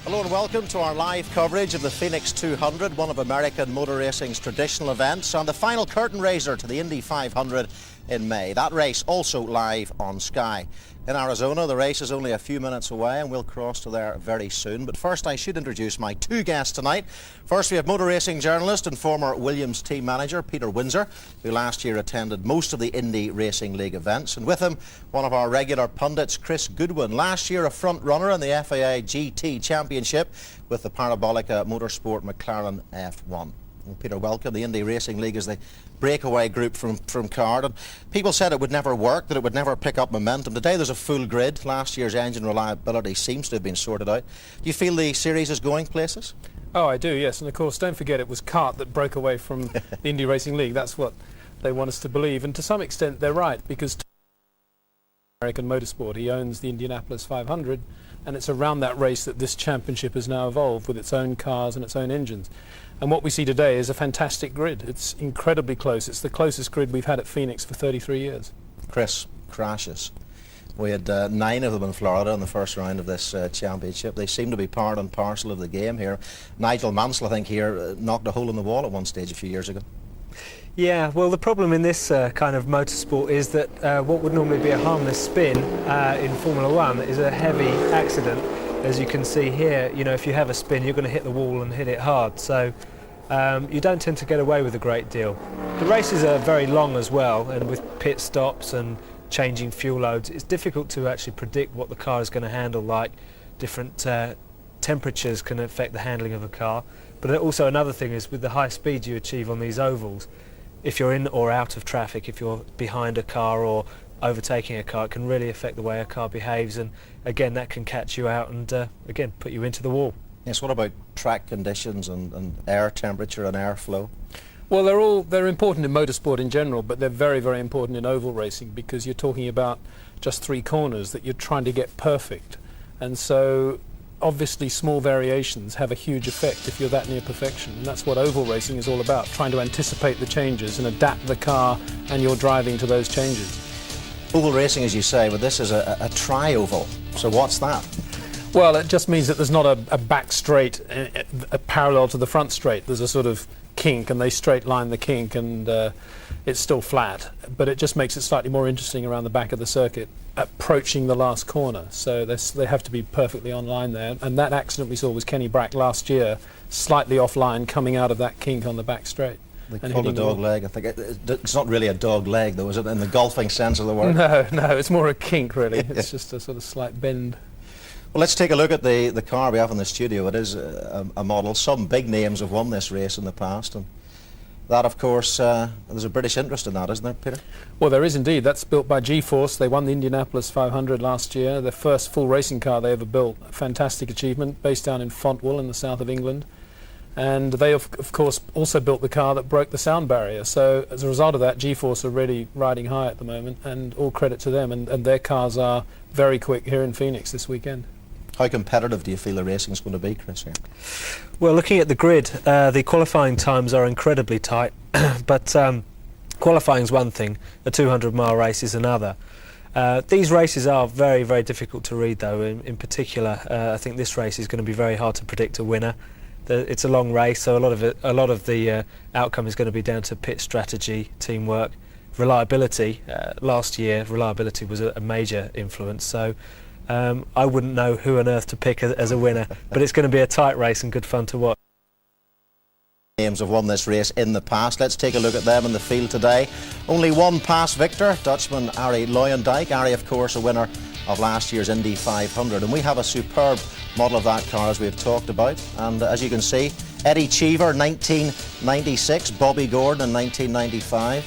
Hello and welcome to our live coverage of the Phoenix 200, one of American motor racing's traditional events, and the final curtain raiser to the Indy 500 in May. That race also live on Sky. In Arizona, the race is only a few minutes away and we'll cross to there very soon. But first, I should introduce my two guests tonight. First, we have motor racing journalist and former Williams team manager Peter Windsor, who last year attended most of the Indy Racing League events. And with him, one of our regular pundits, Chris Goodwin, last year a front runner in the FIA GT Championship with the Parabolica Motorsport McLaren F1. Well, Peter, welcome. The Indy Racing League is the breakaway group from Card, and people said it would never work, that it would never pick up momentum. Today there's a full grid. Last year's engine reliability seems to have been sorted out. Do you feel the series is going places? Oh, I do, yes. And of course, don't forget it was CART that broke away from the Indy Racing League. That's what they want us to believe, and to some extent they're right, because American Motorsport, he owns the Indianapolis 500, and it's around that race that this championship has now evolved with its own cars and its own engines. And what we see today is a fantastic grid. It's incredibly close. It's the closest grid we've had at Phoenix for 33 years. Chris, crashes. We had 9 of them in Florida in the first round of this championship. They seem to be part and parcel of the game here. Nigel Mansell, I think, here knocked a hole in the wall at one stage a few years ago. Yeah, well, the problem in this kind of motorsport is that what would normally be a harmless spin in Formula One is a heavy accident. As you can see here, you know, if you have a spin, you're going to hit the wall and hit it hard. So you don't tend to get away with a great deal. The races are very long as well, and with pit stops and changing fuel loads, it's difficult to actually predict what the car is going to handle. Like different temperatures can affect the handling of a car. But also another thing is with the high speed you achieve on these ovals, if you're in or out of traffic, if you're behind a car or overtaking a car, it can really affect the way a car behaves, and again that can catch you out and again put you into the wall. Yes, what about track conditions and air temperature and airflow? Well, they're important in motorsport in general, but they're very, very important in oval racing, because you're talking about just 3 corners that you're trying to get perfect, and so obviously small variations have a huge effect if you're that near perfection, and that's what oval racing is all about, trying to anticipate the changes and adapt the car and your driving to those changes. Oval racing, as you say, but this is a tri-oval, so what's that? Well, it just means that there's not a back straight parallel to the front straight. There's a sort of kink, and they straight line the kink, and it's still flat, but it just makes it slightly more interesting around the back of the circuit, approaching the last corner. So they have to be perfectly on line there, and that accident we saw was Kenny Brack last year, slightly offline, coming out of that kink on the back straight. They call it a dog leg. I think it's not really a dog leg, though, is it, in the golfing sense of the word? No, it's more a kink, really. It's just a sort of slight bend. Well, let's take a look at the car we have in the studio. It is a model. Some big names have won this race in the past, and that, of course, there's a British interest in that, isn't there, Peter? Well, there is indeed. That's built by G-Force. They won the Indianapolis 500 last year, their first full racing car they ever built. A fantastic achievement, based down in Fontwell in the south of England. And they, of course, also built the car that broke the sound barrier. So as a result of that, G-Force are really riding high at the moment, and all credit to them. And their cars are very quick here in Phoenix this weekend. How competitive do you feel the racing is going to be, Chris, here? Well, looking at the grid, the qualifying times are incredibly tight, but qualifying is one thing, a 200-mile race is another. These races are very, very difficult to read, though. In particular, I think this race is going to be very hard to predict a winner. It's a long race, so a lot of the outcome is going to be down to pit strategy, teamwork, reliability. Last year, reliability was a major influence, so I wouldn't know who on earth to pick as a winner, but it's going to be a tight race and good fun to watch. Names have won this race in the past. Let's take a look at them in the field today. Only one past victor, Dutchman Arie Luijendijk. Arie, of course, a winner of last year's Indy 500, and we have a superb model of that car, as we've talked about. And as you can see, Eddie Cheever 1996, Bobby Gordon in 1995,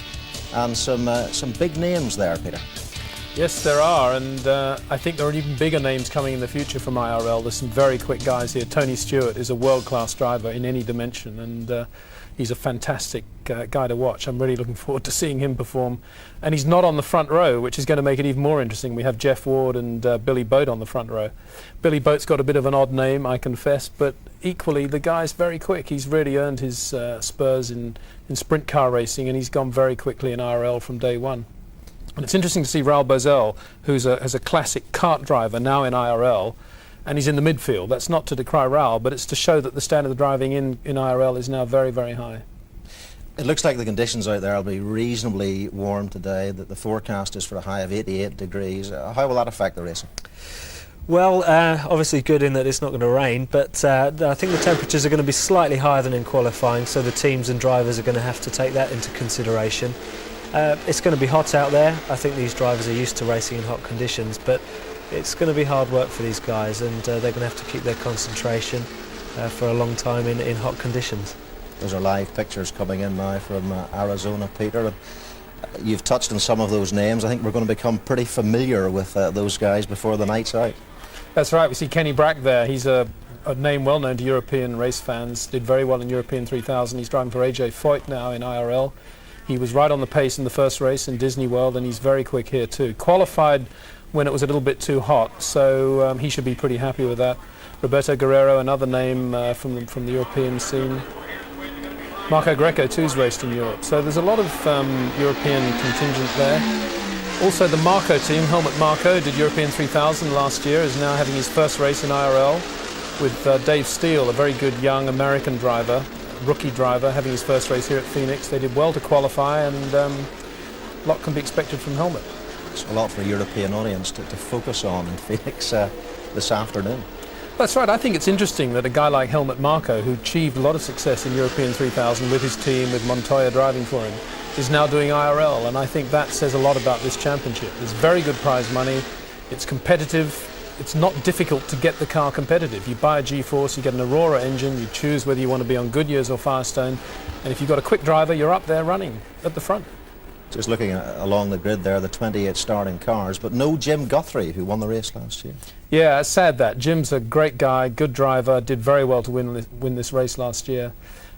and some big names there, Peter. Yes, there are, and I think there are even bigger names coming in the future from IRL. There's some very quick guys here. Tony Stewart is a world-class driver in any dimension, and he's a fantastic guy to watch. I'm really looking forward to seeing him perform. And he's not on the front row, which is going to make it even more interesting. We have Jeff Ward and Billy Boat on the front row. Billy Boat's got a bit of an odd name, I confess, but equally the guy's very quick. He's really earned his spurs in sprint car racing, and he's gone very quickly in IRL from day one. And it's interesting to see Raul Boesel, who's a classic kart driver, now in IRL, and he's in the midfield. That's not to decry Raul, but it's to show that the standard of driving in IRL is now very, very high. It looks like the conditions out there will be reasonably warm today, that the forecast is for a high of 88 degrees. How will that affect the racing? Well, obviously good in that it's not going to rain, but I think the temperatures are going to be slightly higher than in qualifying, so the teams and drivers are going to have to take that into consideration. It's going to be hot out there. I think these drivers are used to racing in hot conditions, but it's going to be hard work for these guys, and they're going to have to keep their concentration for a long time in hot conditions. Those are live pictures coming in now from Arizona, Peter. You've touched on some of those names. I think we're going to become pretty familiar with those guys before the night's out. That's right. We see Kenny Brack there. He's a name well known to European race fans. Did very well in European 3000. He's driving for AJ Foyt now in IRL. He was right on the pace in the first race in Disney World, and he's very quick here too. Qualified when it was a little bit too hot, so he should be pretty happy with that. Roberto Guerrero, another name from the European scene. Marco Greco too's raced in Europe, so there's a lot of European contingent there. Also the Marco team, Helmut Marko, did European 3000 last year, is now having his first race in IRL with Dave Steele, a very good young American driver, rookie driver, having his first race here at Phoenix. They did well to qualify, and a lot can be expected from Helmut. It's a lot for a European audience to focus on in Phoenix this afternoon. That's right. I think it's interesting that a guy like Helmut Marko, who achieved a lot of success in European 3000 with his team, with Montoya driving for him, is now doing IRL, and I think that says a lot about this championship. There's very good prize money, it's competitive, it's not difficult to get the car competitive. You buy a G-Force, you get an Aurora engine, you choose whether you want to be on Goodyear's or Firestone, and if you've got a quick driver, you're up there running at the front. Just looking along the grid there, the 28 starting cars, but no Jim Guthrie, who won the race last year. Yeah, it's sad that. Jim's a great guy, good driver, did very well to win this race last year.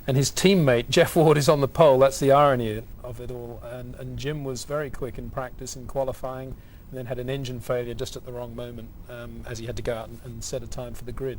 And his teammate, Jeff Ward, is on the pole. That's the irony of it all. And Jim was very quick in practice and qualifying, and then had an engine failure just at the wrong moment as he had to go out and set a time for the grid.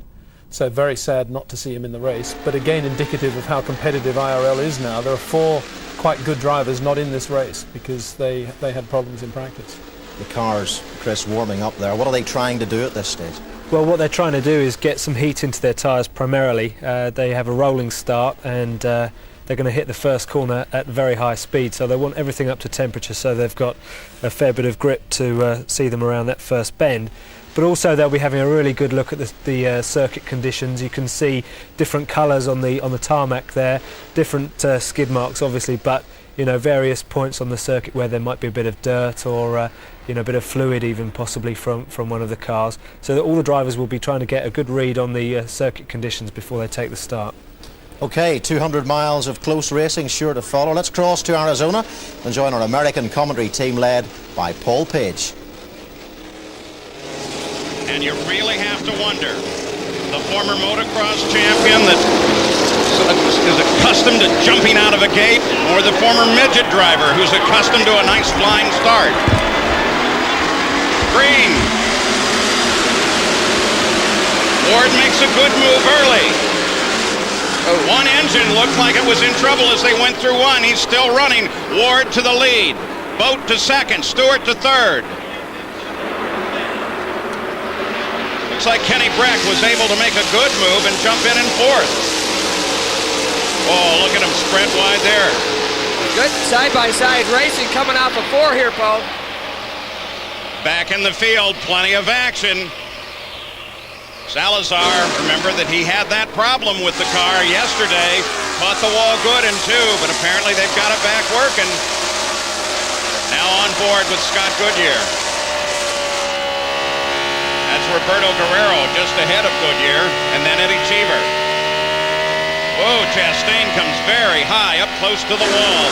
So very sad not to see him in the race, but again indicative of how competitive IRL is now. There are 4 quite good drivers not in this race because they had problems in practice. The cars, Chris, warming up there. What are they trying to do at this stage? Well, what they're trying to do is get some heat into their tyres primarily. They have a rolling start, and they're going to hit the first corner at very high speed, so they want everything up to temperature, so they've got a fair bit of grip to see them around that first bend. But also they'll be having a really good look at the circuit conditions. You can see different colours on the tarmac there, different skid marks obviously, but various points on the circuit where there might be a bit of dirt or a bit of fluid even possibly from one of the cars, so that all the drivers will be trying to get a good read on the circuit conditions before they take the start. Okay, 200 miles of close racing sure to follow. Let's cross to Arizona and join our American commentary team led by Paul Page. And you really have to wonder, the former motocross champion that is accustomed to jumping out of a gate, or the former midget driver who's accustomed to a nice flying start. Green. Ward makes a good move early. One engine looked like it was in trouble as they went through one. He's still running. Ward to the lead. Boat to second. Stewart to third. Looks like Kenny Brack was able to make a good move and jump in fourth. Oh, look at him spread wide there. Good side-by-side racing coming off of 4 here, Paul. Back in the field, plenty of action. Salazar, remember that he had that problem with the car yesterday. Caught the wall good in 2, but apparently they've got it back working. Now on board with Scott Goodyear. That's Roberto Guerrero just ahead of Goodyear, and then Eddie Cheever. Whoa, Chastain comes very high, up close to the wall.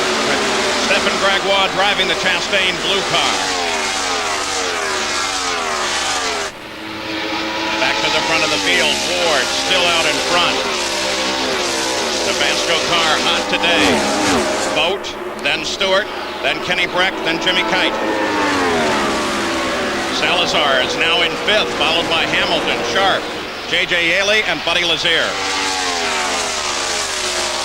Stefan Gregoire driving the Chastain blue car. Back to the front of the field, Ford still out in front. Tabasco car hot today. Boat, then Stewart, then Kenny Brack, then Jimmy Kite. Salazar is now in 5th, followed by Hamilton, Sharp, J.J. Yaley, and Buddy Lazier.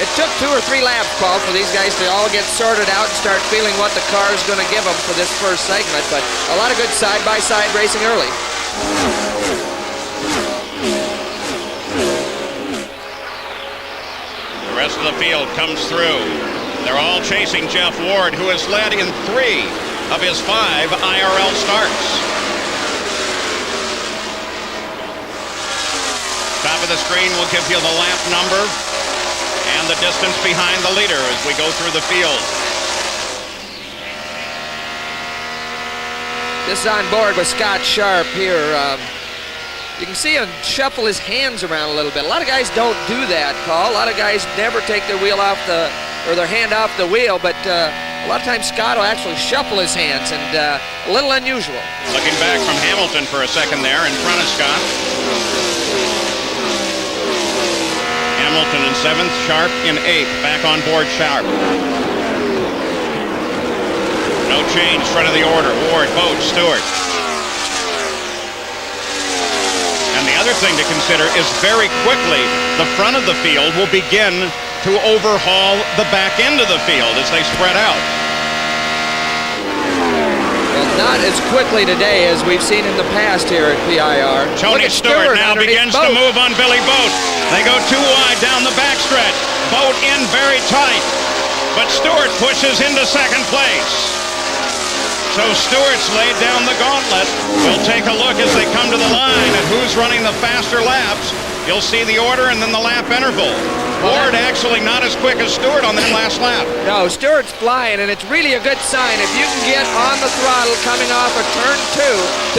It took 2 or 3 laps, Paul, for these guys to all get sorted out and start feeling what the car is going to give them for this first segment, but a lot of good side-by-side racing early. rest of the field comes through. They're all chasing Jeff Ward, who has led in 3 of his 5 IRL starts. Top of the screen will give you the lap number and the distance behind the leader as we go through the field. This is on board with Scott Sharp here. You can see him shuffle his hands around a little bit. A lot of guys don't do that, Paul. A lot of guys never take their wheel off their hand off the wheel, but a lot of times Scott will actually shuffle his hands, and a little unusual. Looking back from Hamilton for a second there in front of Scott. Hamilton in 7th, Sharp in 8th. Back on board Sharp. No change, front of the order. Ward, Boat, Stewart. And the other thing to consider is very quickly the front of the field will begin to overhaul the back end of the field as they spread out. Well, not as quickly today as we've seen in the past here at PIR. Tony Stewart now begins to move on Billy Boat. They go too wide down the backstretch. Boat in very tight, but Stewart pushes into 2nd place. So Stewart's laid down the gauntlet. We'll take a look as they come to the line at who's running the faster laps. You'll see the order and then the lap interval. Ward actually not as quick as Stewart on that last lap. No, Stewart's flying, and it's really a good sign. If you can get on the throttle coming off of turn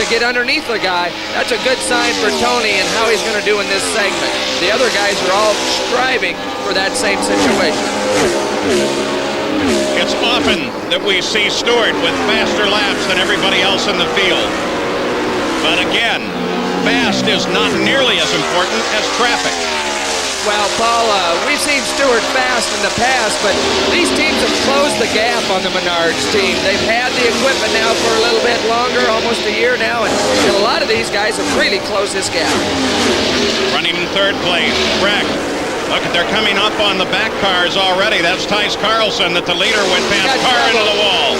2 to get underneath the guy, that's a good sign for Tony and how he's going to do in this segment. The other guys are all striving for that same situation. It's often that we see Stewart with faster laps than everybody else in the field. But again, fast is not nearly as important as traffic. Well, Paul, we've seen Stewart fast in the past, but these teams have closed the gap on the Menards team. They've had the equipment now for a little bit longer, almost a year now, and a lot of these guys have really closed this gap. Running in 3rd place, Breck. Look, they're coming up on the back cars already. That's Tice Carlson that the leader went past, car into the wall.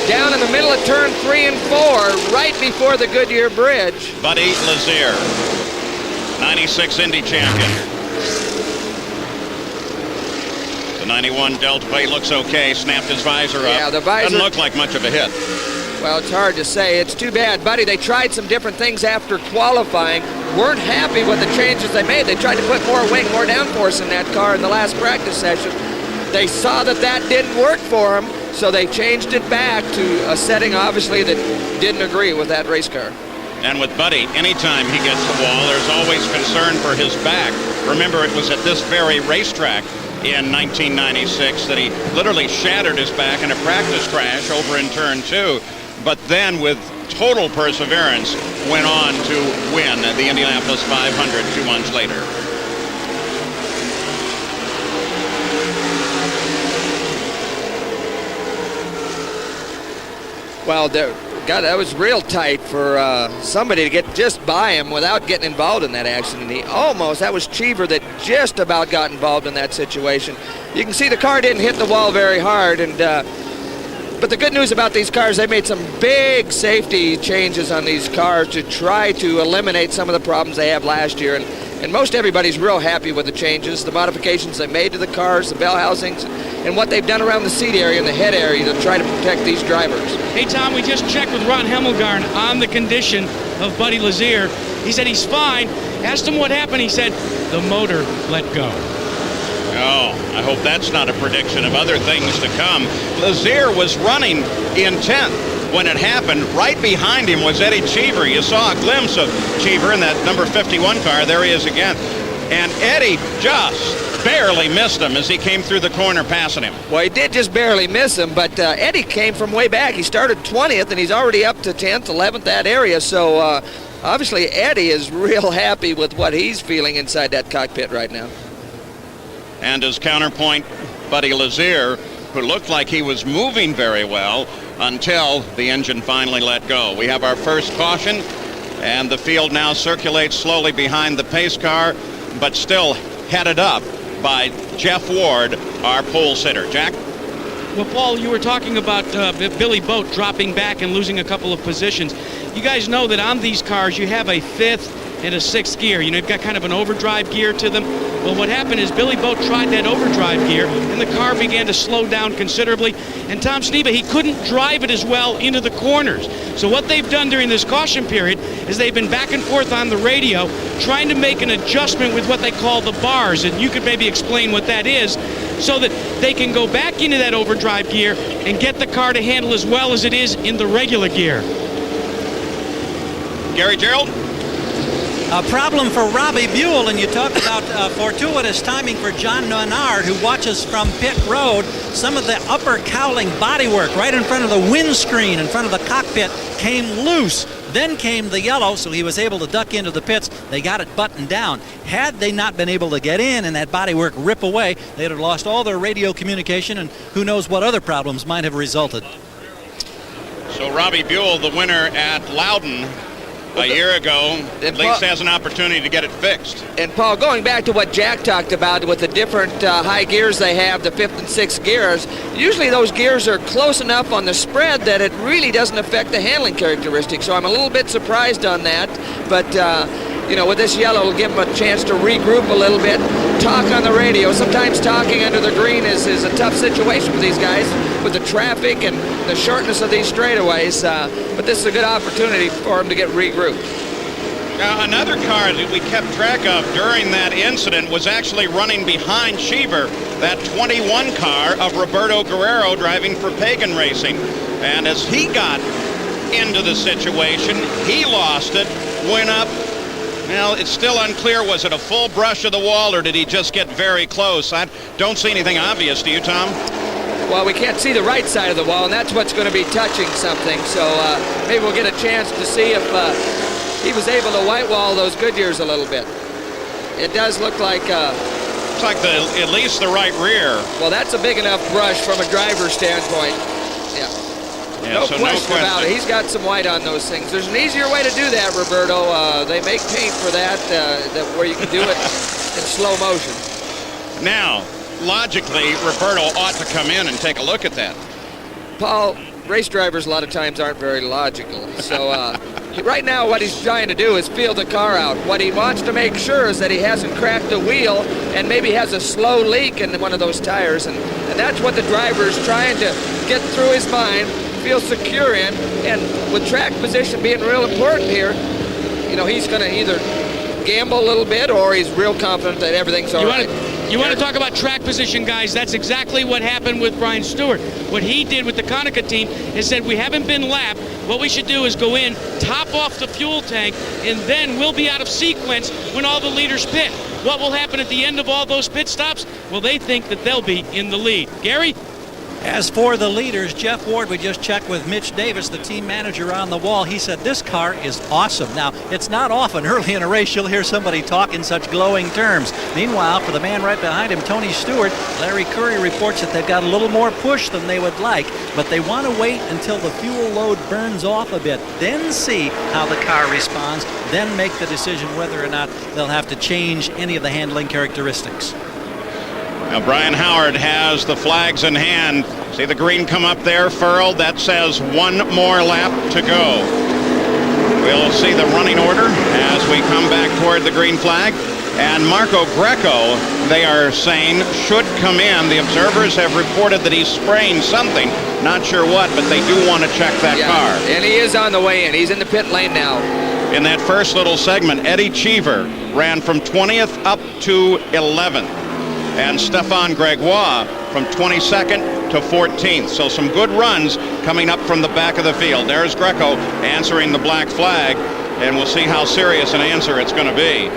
Down in the middle of turn 3 and 4, right before the Goodyear Bridge. Buddy Lazier, 96 Indy champion. The 91 Delta plate looks okay. Snapped his visor up. Yeah, the visor doesn't look like much of a hit. Well, it's hard to say. It's too bad, Buddy. They tried some different things after qualifying. Weren't happy with the changes they made. They tried to put more wing, more downforce in that car in the last practice session. They saw that that didn't work for them, so they changed it back to a setting, obviously, that didn't agree with that race car. And with Buddy, anytime he gets the wall, there's always concern for his back. Remember, it was at this very racetrack in 1996 that he literally shattered his back in a practice crash over in turn 2. But then, with total perseverance, went on to win the Indianapolis 500 2 months later. Well, God, that was real tight for somebody to get just by him without getting involved in that accident. That was Cheever that just about got involved in that situation. You can see the car didn't hit the wall very hard, and but the good news about these cars, they made some big safety changes on these cars to try to eliminate some of the problems they had last year. And most everybody's real happy with the changes, the modifications they made to the cars, the bell housings, and what they've done around the seat area and the head area to try to protect these drivers. Hey, Tom, we just checked with Ron Hemmelgarn on the condition of Buddy Lazier. He said he's fine. Asked him what happened. He said the motor let go. Oh, I hope that's not a prediction of other things to come. Lazier was running in 10th when it happened. Right behind him was Eddie Cheever. You saw a glimpse of Cheever in that number 51 car. There he is again. And Eddie just barely missed him as he came through the corner passing him. Well, he did just barely miss him, but Eddie came from way back. He started 20th, and he's already up to 10th, 11th, that area. So obviously Eddie is real happy with what he's feeling inside that cockpit right now. And his counterpoint, Buddy Lazier, who looked like he was moving very well until the engine finally let go. We have our first caution, and the field now circulates slowly behind the pace car, but still headed up by Jeff Ward, our pole sitter. Jack? Well, Paul, you were talking about Billy Boat dropping back and losing a couple of positions. You guys know that on these cars you have a 5th in a 6th gear. You know, you've got kind of an overdrive gear to them. Well, what happened is Billy Boat tried that overdrive gear, and the car began to slow down considerably. And Tom Sneva, he couldn't drive it as well into the corners. So what they've done during this caution period is they've been back and forth on the radio trying to make an adjustment with what they call the bars. And you could maybe explain what that is, so that they can go back into that overdrive gear and get the car to handle as well as it is in the regular gear. Gary Gerald? A problem for Robbie Buell, and you talk about fortuitous timing for John Menard, who watches from pit road. Some of the upper cowling bodywork right in front of the windscreen, in front of the cockpit, came loose. Then came the yellow, so he was able to duck into the pits. They got it buttoned down. Had they not been able to get in and that bodywork rip away, they'd have lost all their radio communication, and who knows what other problems might have resulted. So Robbie Buell, the winner at Loudon a year ago, at least has an opportunity to get it fixed. And Paul, going back to what Jack talked about with the different high gears they have, the 5th and 6th gears, usually those gears are close enough on the spread that it really doesn't affect the handling characteristics. So I'm a little bit surprised on that. But, you know, with this yellow, it'll give them a chance to regroup a little bit, talk on the radio. Sometimes talking under the green is a tough situation for these guys with the traffic and the shortness of these straightaways. But this is a good opportunity for them to get regrouped. Now, another car that we kept track of during that incident was actually running behind Cheever, that 21 car of Roberto Guerrero driving for Pagan Racing. And as he got into the situation, he lost it, went up. Well, it's still unclear, was it a full brush of the wall or did he just get very close? I don't see anything obvious, do you, Tom? Well, we can't see the right side of the wall, and that's what's going to be touching something. So maybe we'll get a chance to see if he was able to white wall those Goodyears a little bit. It does look like... It's like at least the right rear. Well, that's a big enough brush from a driver's standpoint. Yeah. No question about it. He's got some white on those things. There's an easier way to do that, Roberto. They make paint for that, where you can do it in slow motion. Now, logically, Roberto ought to come in and take a look at that. Paul, race drivers a lot of times aren't very logical. So right now what he's trying to do is feel the car out. What he wants to make sure is that he hasn't cracked a wheel and maybe has a slow leak in one of those tires. And that's what the driver is trying to get through his mind, feel secure in. And with track position being real important here, you know, he's going to either gamble a little bit or he's real confident that everything's all right. You want to talk about track position, guys? That's exactly what happened with Brian Stewart. What he did with the Konica team is said, we haven't been lapped. What we should do is go in, top off the fuel tank, and then we'll be out of sequence when all the leaders pit. What will happen at the end of all those pit stops? Well, they think that they'll be in the lead. Gary? As for the leaders, Jeff Ward, we just checked with Mitch Davis, the team manager on the wall. He said this car is awesome. Now, it's not often early in a race you'll hear somebody talk in such glowing terms. Meanwhile, for the man right behind him, Tony Stewart, Larry Curry reports that they've got a little more push than they would like, but they want to wait until the fuel load burns off a bit, then see how the car responds, then make the decision whether or not they'll have to change any of the handling characteristics. Now, Brian Howard has the flags in hand. See the green come up there, furled. That says one more lap to go. We'll see the running order as we come back toward the green flag. And Marco Greco, they are saying, should come in. The observers have reported that he's spraying something. Not sure what, but they do want to check that car. And he is on the way in. He's in the pit lane now. In that first little segment, Eddie Cheever ran from 20th up to 11th. And Stefan Gregoire from 22nd to 14th. So some good runs coming up from the back of the field. There's Greco answering the black flag, and we'll see how serious an answer it's going to be.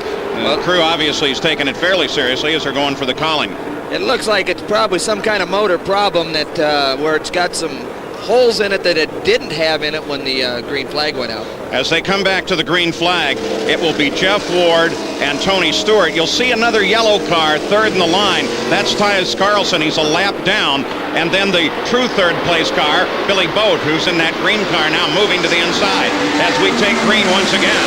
The crew obviously is taking it fairly seriously as they're going for the calling. It looks like it's probably some kind of motor problem that where it's got some holes in it that it didn't have in it when the green flag went out. As they come back to the green flag, it will be Jeff Ward and Tony Stewart. You'll see another yellow car third in the line. That's Tyus Carlson. He's a lap down. And then the true third place car, Billy Boat, who's in that green car now, moving to the inside as we take green once again.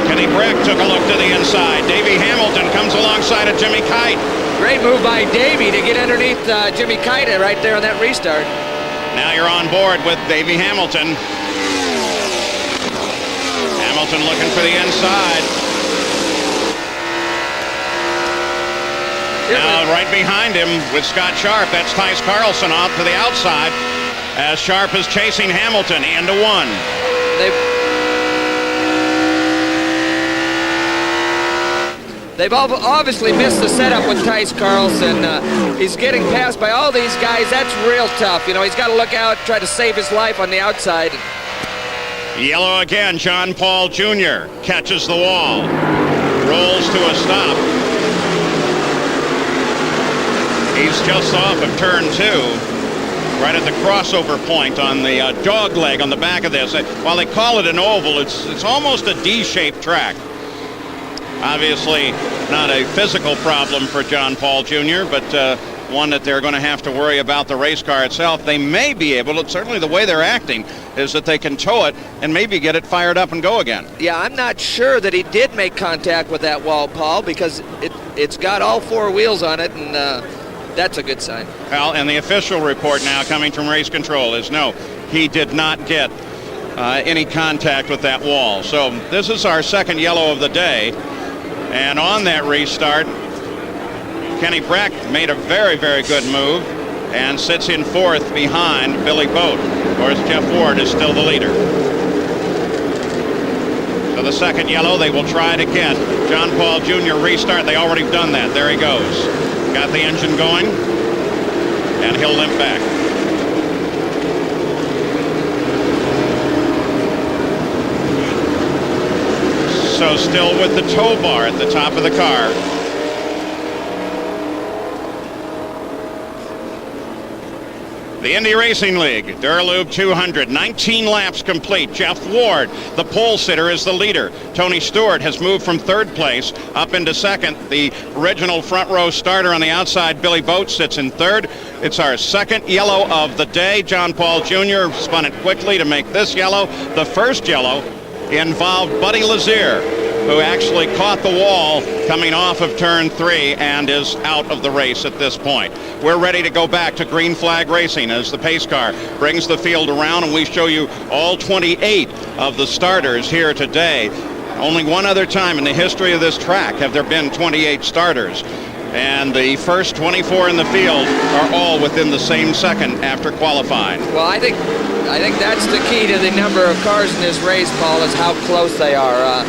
Kenny Breck took a look to the inside. Davey Hamilton comes alongside of Jimmy Kite. Great move by Davey to get underneath Jimmy Kite right there on that restart. Now you're on board with Davey Hamilton. Hamilton looking for the inside. Now right behind him with Scott Sharp, that's Tice Carlson off to the outside as Sharp is chasing Hamilton into one. They've obviously missed the setup with Tice Carlson. He's getting passed by all these guys. That's real tough. You know, he's got to look out, try to save his life on the outside. Yellow again. John Paul Jr. catches the wall. Rolls to a stop. He's just off of turn 2. Right at the crossover point on the dog leg on the back of this. While they call it an oval, it's almost a D-shaped track. Obviously not a physical problem for John Paul Jr., but one that they're going to have to worry about the race car itself. They may be able to, certainly the way they're acting is that they can tow it and maybe get it fired up and go again. Yeah, I'm not sure that he did make contact with that wall, Paul, because it's got all 4 wheels on it, and that's a good sign. Well, and the official report now coming from race control is no, he did not get any contact with that wall. So this is our second yellow of the day. And on that restart, Kenny Brack made a very, very good move and sits in 4th behind Billy Boat. Of course, Jeff Ward is still the leader. So the second yellow, they will try it again. John Paul Jr. restart. They already done that. There he goes. Got the engine going, and he'll limp back. So still with the tow bar at the top of the car. The Indy Racing League, Dura Lube 200, 19 laps complete. Jeff Ward, the pole sitter, is the leader. Tony Stewart has moved from 3rd place up into 2nd. The original front row starter on the outside, Billy Boat, sits in 3rd. It's our second yellow of the day. John Paul Jr. spun it quickly to make this yellow. The first yellow involved Buddy Lazier, who actually caught the wall coming off of turn 3 and is out of the race at this point. We're ready to go back to green flag racing as the pace car brings the field around, and we show you all 28 of the starters here today. Only one other time in the history of this track have there been 28 starters. And the first 24 in the field are all within the same second after qualifying. Well, I think that's the key to the number of cars in this race, Paul, is how close they are.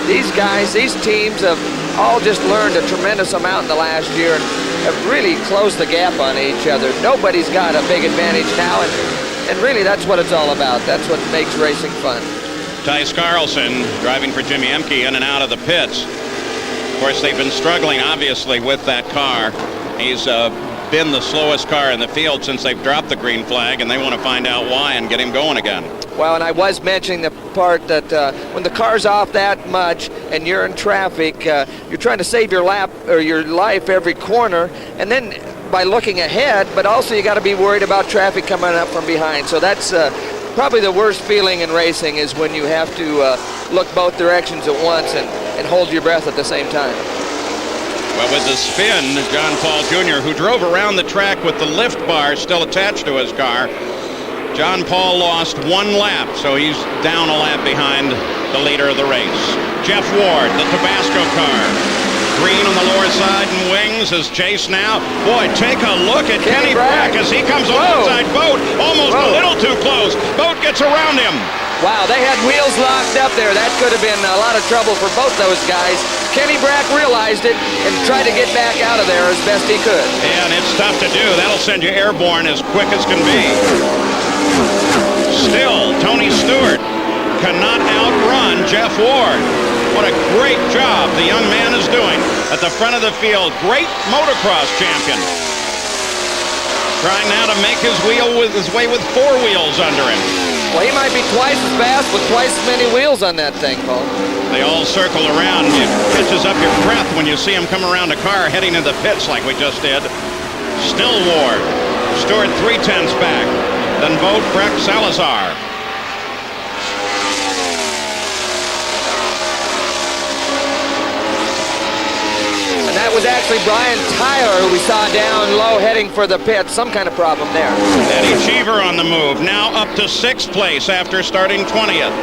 These guys, these teams have all just learned a tremendous amount in the last year and have really closed the gap on each other. Nobody's got a big advantage now, and really that's what it's all about. That's what makes racing fun. Tice Carlson driving for Jimmy Emke in and out of the pits. Of course, they've been struggling, obviously, with that car. He's been the slowest car in the field since they've dropped the green flag, and they want to find out why and get him going again. Well, and I was mentioning the part that when the car's off that much and you're in traffic, you're trying to save your lap or your life every corner, and then by looking ahead, but also you got to be worried about traffic coming up from behind. So that's probably the worst feeling in racing, is when you have to look both directions at once and hold your breath at the same time. Well, with the spin, John Paul Jr., who drove around the track with the lift bar still attached to his car, John Paul lost 1 lap, so he's down a lap behind the leader of the race. Jeff Ward, the Tabasco car. Green on the lower side and wings is chased now. Boy, take a look at Kenny Brack as he comes alongside Boat. Almost a little too close. Boat gets around him. Wow, they had wheels locked up there. That could have been a lot of trouble for both those guys. Kenny Brack realized it and tried to get back out of there as best he could. Yeah, and it's tough to do. That'll send you airborne as quick as can be. Still, Tony Stewart cannot outrun Jeff Ward. What a great job the young man is doing at the front of the field. Great motocross champion. Trying now to make his way with 4 wheels under him. Well, he might be twice as fast with twice as many wheels on that thing, Paul. They all circle around. It catches up your breath when you see him come around a car heading into the pits like we just did. Still Ward. Stewart 3/10 back. Then Vogt, Breck, Salazar. And that was actually Brian Tyler, who we saw down low heading for the pit. Some kind of problem there. Eddie Cheever on the move. Now up to 6th place after starting 20th.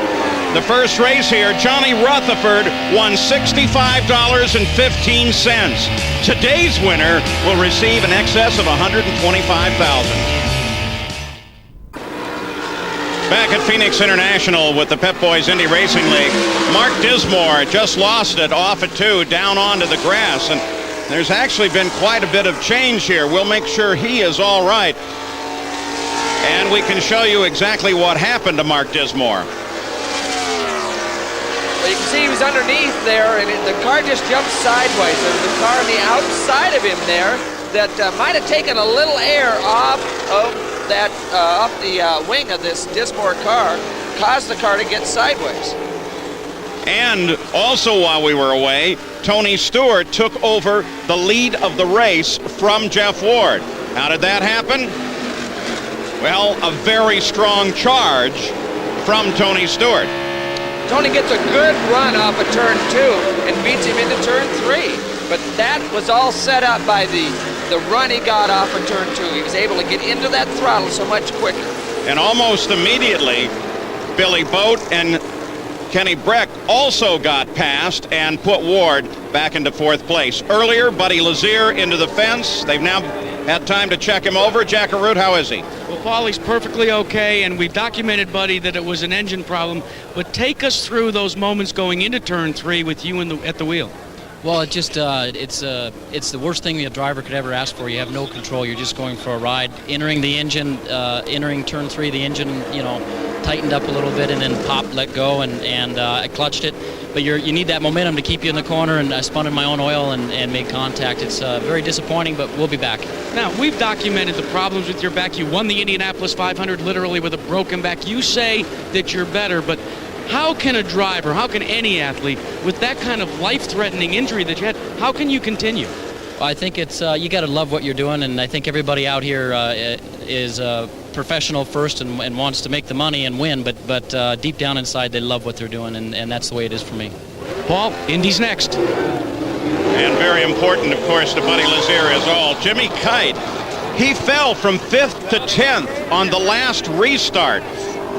The first race here, Johnny Rutherford won $65.15. Today's winner will receive in excess of $125,000. Back at Phoenix International with the Pep Boys Indy Racing League, Mark Dismore just lost it off at 2, down onto the grass, and there's actually been quite a bit of change here. We'll make sure he is all right, and we can show you exactly what happened to Mark Dismore. Well, you can see he was underneath there, and the car just jumped sideways. There was a car on the outside of him there that might have taken a little air off of that, off the wing of this Dismore car, caused the car to get sideways. And also while we were away, Tony Stewart took over the lead of the race from Jeff Ward. How did that happen? Well, a very strong charge from Tony Stewart. Tony gets a good run off of turn 2 and beats him into turn 3. But that was all set up by the run he got off of turn 2. He was able to get into that throttle so much quicker. And almost immediately, Billy Boat and Kenny Breck also got past and put Ward back into 4th place. Earlier, Buddy Lazier into the fence. They've now had time to check him over. Jack Arute, how is he? Well, Paul, he's perfectly okay, and we've documented, Buddy, that it was an engine problem. But take us through those moments going into turn 3 with you at the wheel. Well, it just it's the worst thing a driver could ever ask for. You have no control. You're just going for a ride. Entering the engine, entering turn 3, the engine, tightened up a little bit and then popped, let go, and I clutched it. But you need that momentum to keep you in the corner, and I spun in my own oil and made contact. It's very disappointing, but we'll be back. Now, we've documented the problems with your back. You won the Indianapolis 500 literally with a broken back. You say that you're better, but how can a driver, how can any athlete, with that kind of life-threatening injury that you had, how can you continue? Well, I think it's you got to love what you're doing, and I think everybody out here is professional first and wants to make the money and win, but deep down inside they love what they're doing, and that's the way it is for me. Paul, Indy's next. And very important, of course, to Buddy Lazier is all. Jimmy Kite, he fell from 5th to 10th on the last restart.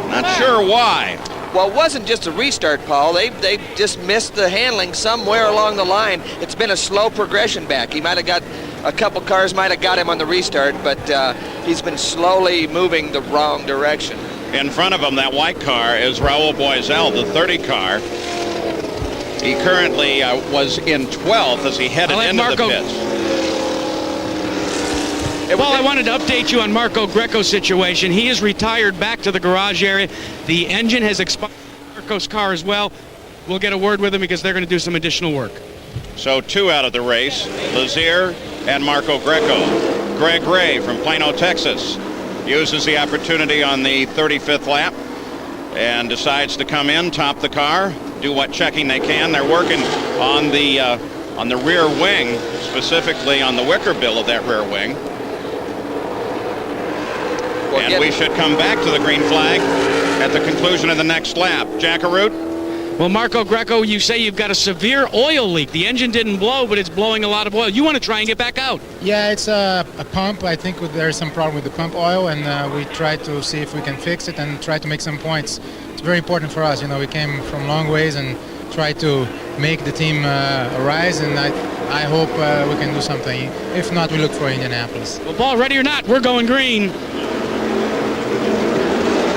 Not sure why. Well, it wasn't just a restart, Paul. They just missed the handling somewhere along the line. It's been a slow progression back. He might have got a couple cars might have got him on the restart, but he's been slowly moving the wrong direction. In front of him, that white car is Raul Boisel, the 30 car. He currently was in 12th as he headed into the pits. Well, I wanted to update you on Marco Greco's situation. He is retired back to the garage area. The engine has expired on Marco's car as well. We'll get a word with him because they're going to do some additional work. So 2 out of the race, Lazier and Marco Greco. Greg Ray from Plano, Texas, uses the opportunity on the 35th lap and decides to come in, top the car, do what checking they can. They're working on the rear wing, specifically on the wicker bill of that rear wing. And we should come back to the green flag at the conclusion of the next lap. Jack Arute? Well, Marco Greco, you say you've got a severe oil leak. The engine didn't blow, but it's blowing a lot of oil. You want to try and get back out. Yeah, it's a pump. I think there's some problem with the pump oil, and we try to see if we can fix it and try to make some points. It's very important for us. We came from long ways and try to make the team rise, and I hope we can do something. If not, we look for Indianapolis. Well, Paul, ready or not, we're going green.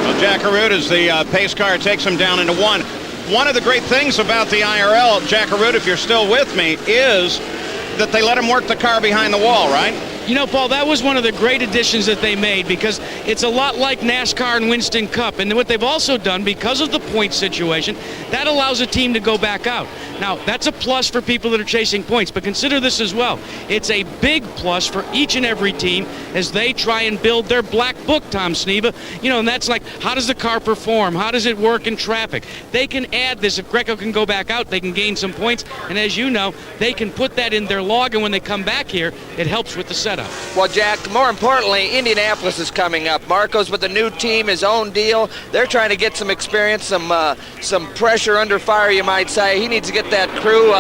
Well, Jack Arute, as the pace car takes him down into 1. One of the great things about the IRL, Jack Arute, if you're still with me, is that they let him work the car behind the wall, right? You know, Paul, that was one of the great additions that they made because it's a lot like NASCAR and Winston Cup. And what they've also done, because of the point situation, that allows a team to go back out. Now, that's a plus for people that are chasing points, but consider this as well. It's a big plus for each and every team as they try and build their black book, Tom Sneva. And that's like, how does the car perform? How does it work in traffic? They can add this. If Greco can go back out, they can gain some points. And as you know, they can put that in their log, and when they come back here, it helps with the setup. Well, Jack, more importantly, Indianapolis is coming up. Marco's with a new team, his own deal. They're trying to get some experience, some pressure under fire, you might say. He needs to get that crew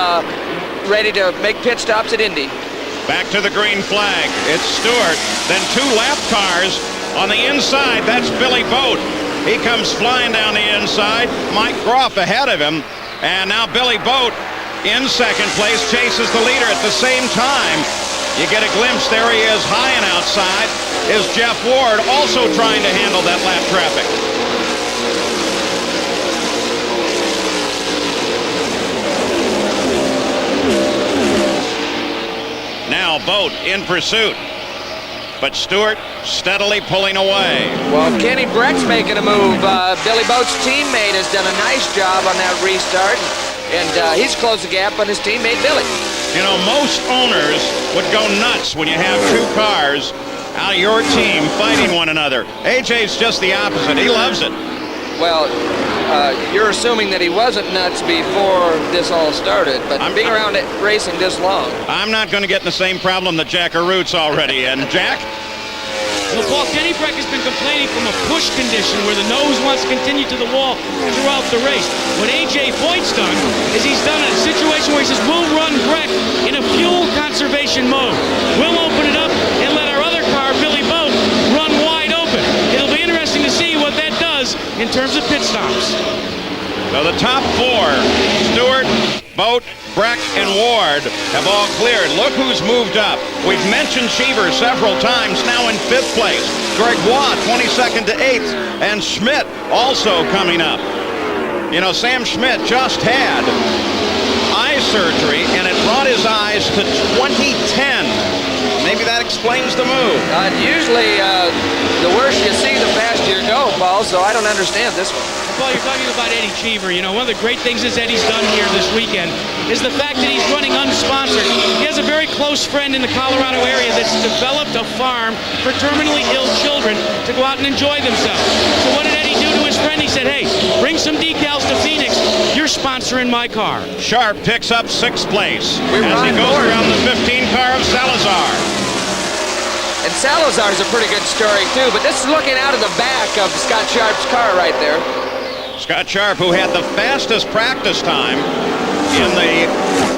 ready to make pit stops at Indy. Back to the green flag. It's Stewart. Then 2 lap cars on the inside. That's Billy Boat. He comes flying down the inside. Mike Groff ahead of him. And now Billy Boat in second place chases the leader at the same time. You get a glimpse. There he is, high and outside, is Jeff Ward, also trying to handle that lap traffic. Now Boat in pursuit, but Stewart steadily pulling away. Well, Kenny Breck's making a move. Billy Boat's teammate has done a nice job on that restart, and he's closed the gap on his teammate Billy. You know, most owners would go nuts when you have two cars out of your team fighting one another. AJ's just the opposite. He loves it. Well, you're assuming that he wasn't nuts before this all started, but being around it racing this long. I'm not going to get in the same problem that Jack Arut's already in. Jack? Well, Paul, Kenny Breck has been complaining from a push condition where the nose wants to continue to the wall throughout the race. What A.J. Foyt's done is he's done a situation where he says, we'll run Breck in a fuel conservation mode. We'll open it up and let our other car, Billy Boat, run wide open. It'll be interesting to see what that does in terms of pit stops. So the top four, Stewart, Boat, Breck, and Ward have all cleared. Look who's moved up. We've mentioned Cheever several times, now in 5th place. Gregoire, 22nd to 8th, and Schmidt also coming up. You know, Sam Schmidt just had eye surgery, and it brought his eyes to 2010. Maybe that explains the move. Usually, the worse you see, the faster you go, Paul, so I don't understand this one. Paul, you're talking about Eddie Cheever. You know, one of the great things that Eddie's done here this weekend is the fact that he's running unsponsored. He has a very close friend in the Colorado area that's developed a farm for terminally ill children to go out and enjoy themselves. So what did Eddie do to his friend? He said, hey, bring some decals to Phoenix. You're sponsoring my car. Sharp picks up 6th place as he goes around the 15 car of Salazar. And Salazar's a pretty good story, too, but this is looking out of the back of Scott Sharp's car right there. Scott Sharp, who had the fastest practice time in the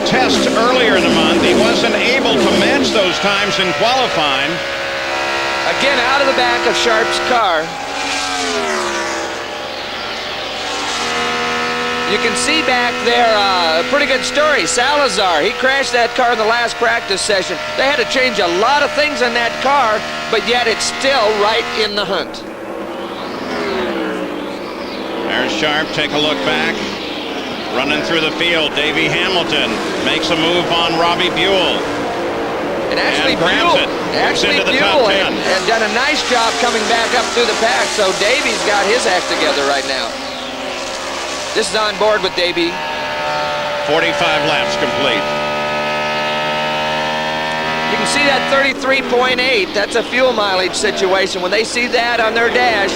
test earlier in the month, he wasn't able to match those times in qualifying. Again, out of the back of Sharp's car. You can see back there a pretty good story. Salazar, he crashed that car in the last practice session. They had to change a lot of things in that car, but yet it's still right in the hunt. There's Sharp, take a look back. Running through the field, Davey Hamilton makes a move on Robbie Buell. And actually, Buell and done a nice job coming back up through the pack, so Davey's got his act together right now. This is on board with Davey. 45 laps complete. You can see that 33.8. That's a fuel mileage situation. When they see that on their dash,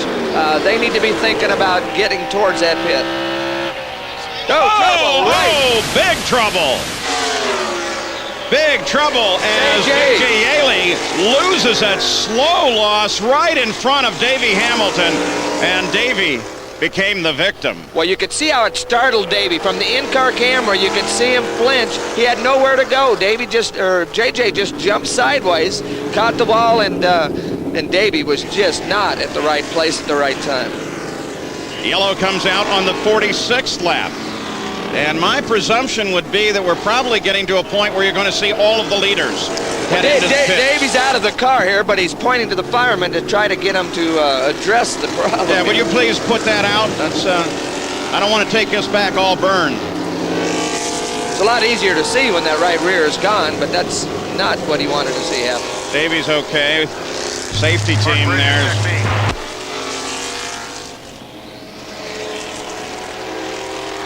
they need to be thinking about getting towards that pit. Trouble, right? Oh, big trouble. Big trouble as J.J. Yaley loses that slow loss right in front of Davey Hamilton, and Davey became the victim. Well, you could see how it startled Davey. From the in-car camera, you could see him flinch. He had nowhere to go. JJ just jumped sideways, caught the ball, and Davey was just not at the right place at the right time. Yellow comes out on the 46th lap. And my presumption would be that we're probably getting to a point where you're going to see all of the leaders head into the pit. Davey's out of the car here, but he's pointing to the firemen to try to get him to address the problem. Yeah, would you please put that out? That's I don't want to take this back all burned. It's a lot easier to see when that right rear is gone, but that's not what he wanted to see happen. Davey's okay. Safety team there.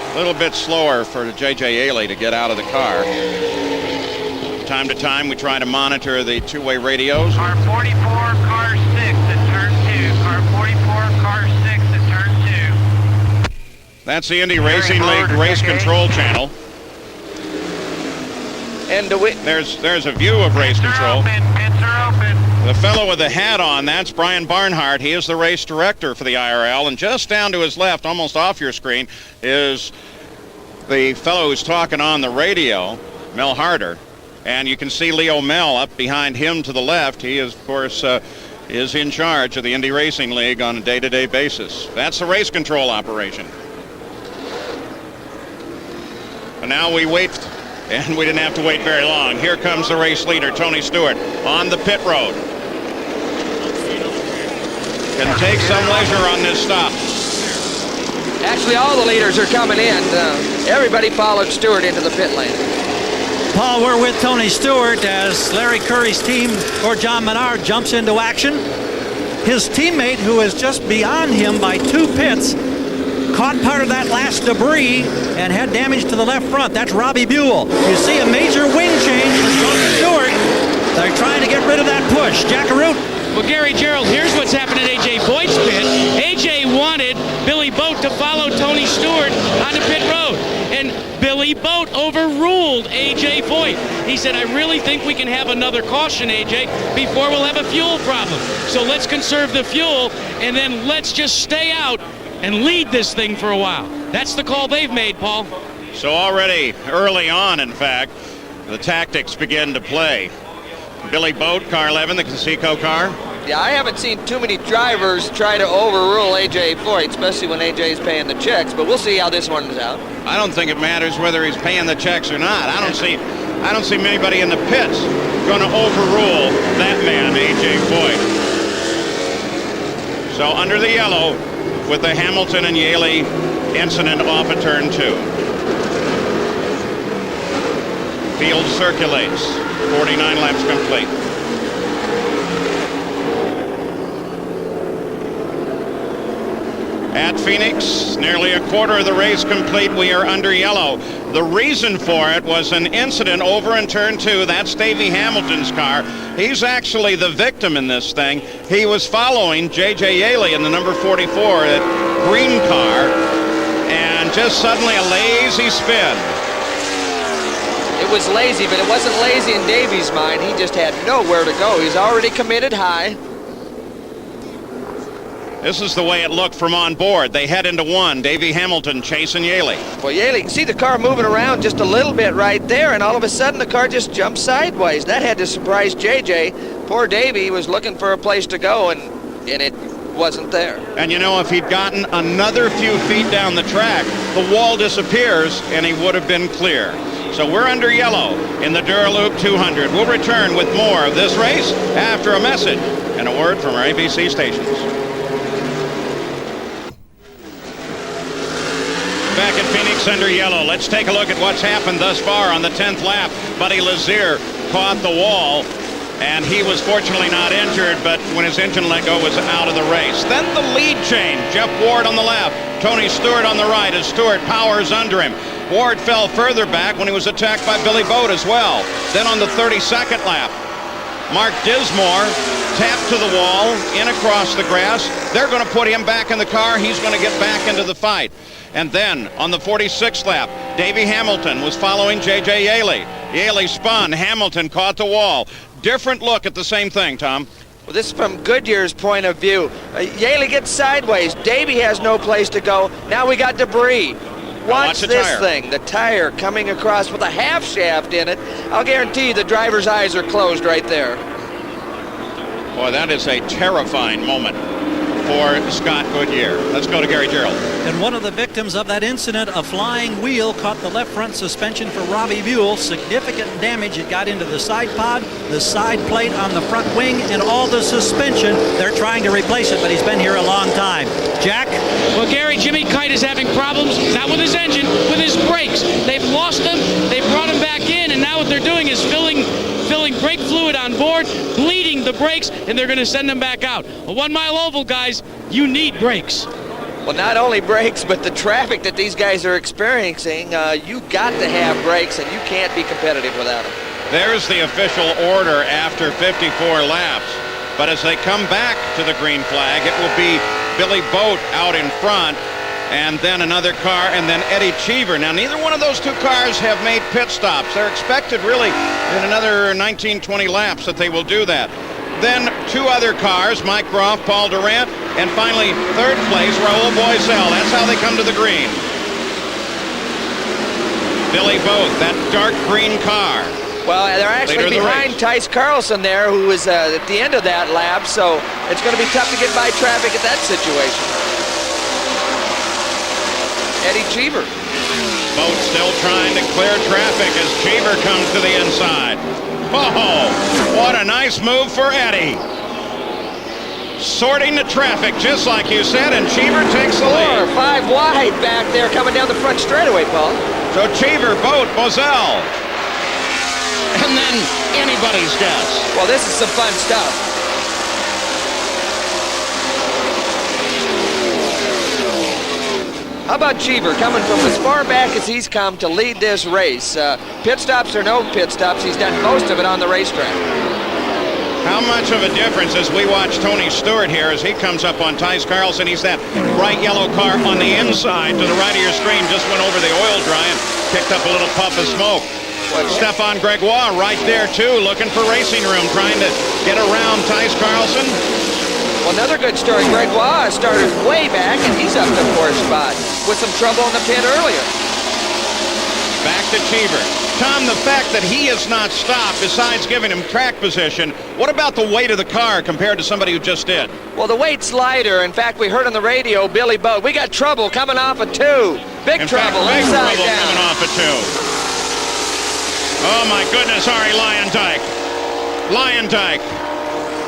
A little bit slower for J.J. Yaley to get out of the car. Time to time, we try to monitor the two-way radios. Car 44, car 6 at turn 2. Car 44, car 6 at turn 2. That's the Indy Racing League race control channel. And there's a view of race control. Pits are open. The fellow with the hat on, that's Brian Barnhart. He is the race director for the IRL. And just down to his left, almost off your screen, is the fellow who's talking on the radio, Mel Harder. And you can see Leo Mel up behind him to the left. He is, of course, is in charge of the Indy Racing League on a day-to-day basis. That's the race control operation. And now we wait, and we didn't have to wait very long. Here comes the race leader, Tony Stewart, on the pit road. Can take some leisure on this stop. Actually, all the leaders are coming in. Everybody followed Stewart into the pit lane. Paul, we're with Tony Stewart as Larry Curry's team, or John Menard, jumps into action. His teammate, who is just beyond him by 2 pits, caught part of that last debris and had damage to the left front. That's Robbie Buell. You see a major wing change with Tony Stewart. They're trying to get rid of that push. Jackaroo. Well, Gary Gerald, here's what's happened at A.J. Voigt's pit. A.J. wanted Billy Boat to follow Tony Stewart onto pit road, and Billy Boat overruled A.J. Voigt. He said, I really think we can have another caution, A.J., before we'll have a fuel problem. So let's conserve the fuel, and then let's just stay out and lead this thing for a while. That's the call they've made, Paul. So already early on, in fact, the tactics begin to play. Billy Boat, car 11, the Conseco car. Yeah, I haven't seen too many drivers try to overrule A.J. Voigt, especially when A.J.'s paying the checks, but we'll see how this one is out. I don't think it matters whether he's paying the checks or not. I don't see anybody in the pits going to overrule that man, A.J. Voigt. So under the yellow with the Hamilton and Yaley incident off of turn 2. Field circulates. 49 laps complete. At Phoenix, nearly a quarter of the race complete. We are under yellow. The reason for it was an incident over in turn 2. That's Davey Hamilton's car. He's actually the victim in this thing. He was following J.J. Yaley in the number 44, that green car, and just suddenly a lazy spin. It was lazy, but it wasn't lazy in Davey's mind. He just had nowhere to go. He's already committed high. This is the way it looked from on board. They head into 1. Davey Hamilton chasing Yaley. Well, Yaley, you can see the car moving around just a little bit right there, and all of a sudden the car just jumped sideways. That had to surprise JJ. Poor Davey was looking for a place to go, and it wasn't there. And you know, if he'd gotten another few feet down the track, the wall disappears, and he would have been clear. So we're under yellow in the Dura Lube 200. We'll return with more of this race after a message and a word from our ABC stations. Back at Phoenix under yellow. Let's take a look at what's happened thus far on the 10th lap. Buddy Lazier caught the wall, and he was fortunately not injured, but when his engine let go, was out of the race. Then the lead change. Jeff Ward on the left, Tony Stewart on the right as Stewart powers under him. Ward fell further back when he was attacked by Billy Boat as well. Then on the 32nd lap, Mark Dismore tapped to the wall, in across the grass. They're going to put him back in the car. He's going to get back into the fight. And then on the 46th lap, Davey Hamilton was following J.J. Yaley. Yaley spun. Hamilton caught the wall. Different look at the same thing, Tom. Well, this is from Goodyear's point of view. Yaley gets sideways. Davey has no place to go. Now we got debris. Watch this thing. The tire coming across with a half shaft in it. I'll guarantee you the driver's eyes are closed right there. Boy, that is a terrifying moment for Scott Goodyear. Let's go to Gary Gerald. And one of the victims of that incident, a flying wheel caught the left front suspension for Robbie Buell. Significant damage. It got into the side pod, the side plate on the front wing, and all the suspension. They're trying to replace it, but he's been here a long time. Jack? Well, Gary, Jimmy Kite is having problems, not with his engine, with his brakes. They've lost them, they've brought him back in, and now what they're doing is filling brake fluid on board, bleeding the brakes, and they're going to send them back out. A 1 mile oval, guys, you need brakes. Well, not only brakes, but the traffic that these guys are experiencing, you got to have brakes, and you can't be competitive without them. There's the official order after 54 laps. But as they come back to the green flag, it will be Billy Boat out in front, and then another car, and then Eddie Cheever. Now, neither one of those two cars have made pit stops. They're expected really in another 19, 20 laps that they will do that. Then 2 other cars, Mike Groff, Paul Durant, and finally third place, Raul Boisel. That's how they come to the green. Billy Boat, that dark green car. Well, they're actually Leader of the behind race. Tice Carlson there, who was at the end of that lap, so it's going to be tough to get by traffic at that situation. Eddie Cheever. Boat still trying to clear traffic as Cheever comes to the inside. Oh, what a nice move for Eddie. Sorting the traffic, just like you said, and Cheever takes the lead. 4 or 5 wide back there coming down the front straightaway, Paul. So Cheever, Boat, Bozell. And then anybody's guess. Well, this is some fun stuff. How about Cheever coming from as far back as he's come to lead this race? Pit stops or no pit stops, he's done most of it on the racetrack. How much of a difference as we watch Tony Stewart here as he comes up on Tice Carlson. He's that bright yellow car on the inside to the right of your screen. Just went over the oil dry and picked up a little puff of smoke. Stefan Gregoire right there too, looking for racing room, trying to get around Tice Carlson. Well, another good story. Gregoire started way back and he's up to 4th spot with some trouble in the pit earlier. Back to Cheever. Tom, the fact that he has not stopped, besides giving him track position, what about the weight of the car compared to somebody who just did? Well, the weight's lighter. In fact, we heard on the radio, Billy Boat, we got trouble coming off of 2. Big trouble inside down. Coming off of 2. Oh, my goodness, Ari Lyondike. Lyondike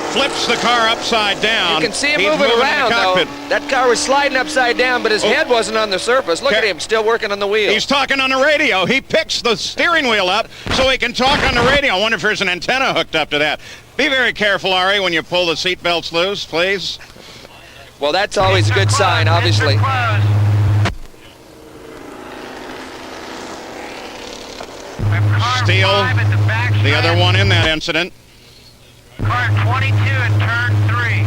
flips the car upside down. You can see him moving around, though. That car was sliding upside down, but his head wasn't on the surface. Look at him, still working on the wheel. He's talking on the radio. He picks the steering wheel up so he can talk on the radio. I wonder if there's an antenna hooked up to that. Be very careful, Ari, when you pull the seat belts loose, please. Well, that's always a good sign, obviously. Steele, the other one in that incident. Car 22 in turn 3.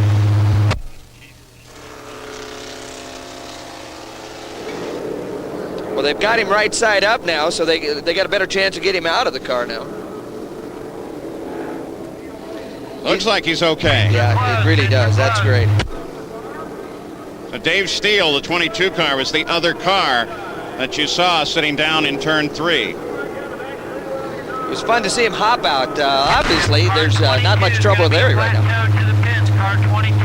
Well, they've got him right side up now, so they got a better chance to get him out of the car now. Looks like he's okay. Yeah, it really does. That's great. So Dave Steele, the 22 car, was the other car that you saw sitting down in turn 3. It was fun to see him hop out. Obviously, there's not much trouble with Larry right now.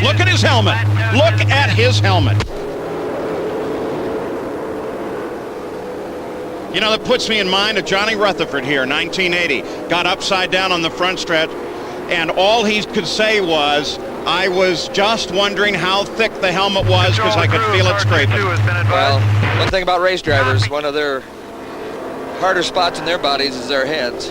Look at his helmet. Look at his helmet. You know, that puts me in mind of Johnny Rutherford here, 1980. Got upside down on the front stretch, and all he could say was, I was just wondering how thick the helmet was because I could feel it scraping. Well, one thing about race drivers, one of their harder spots in their bodies is their heads.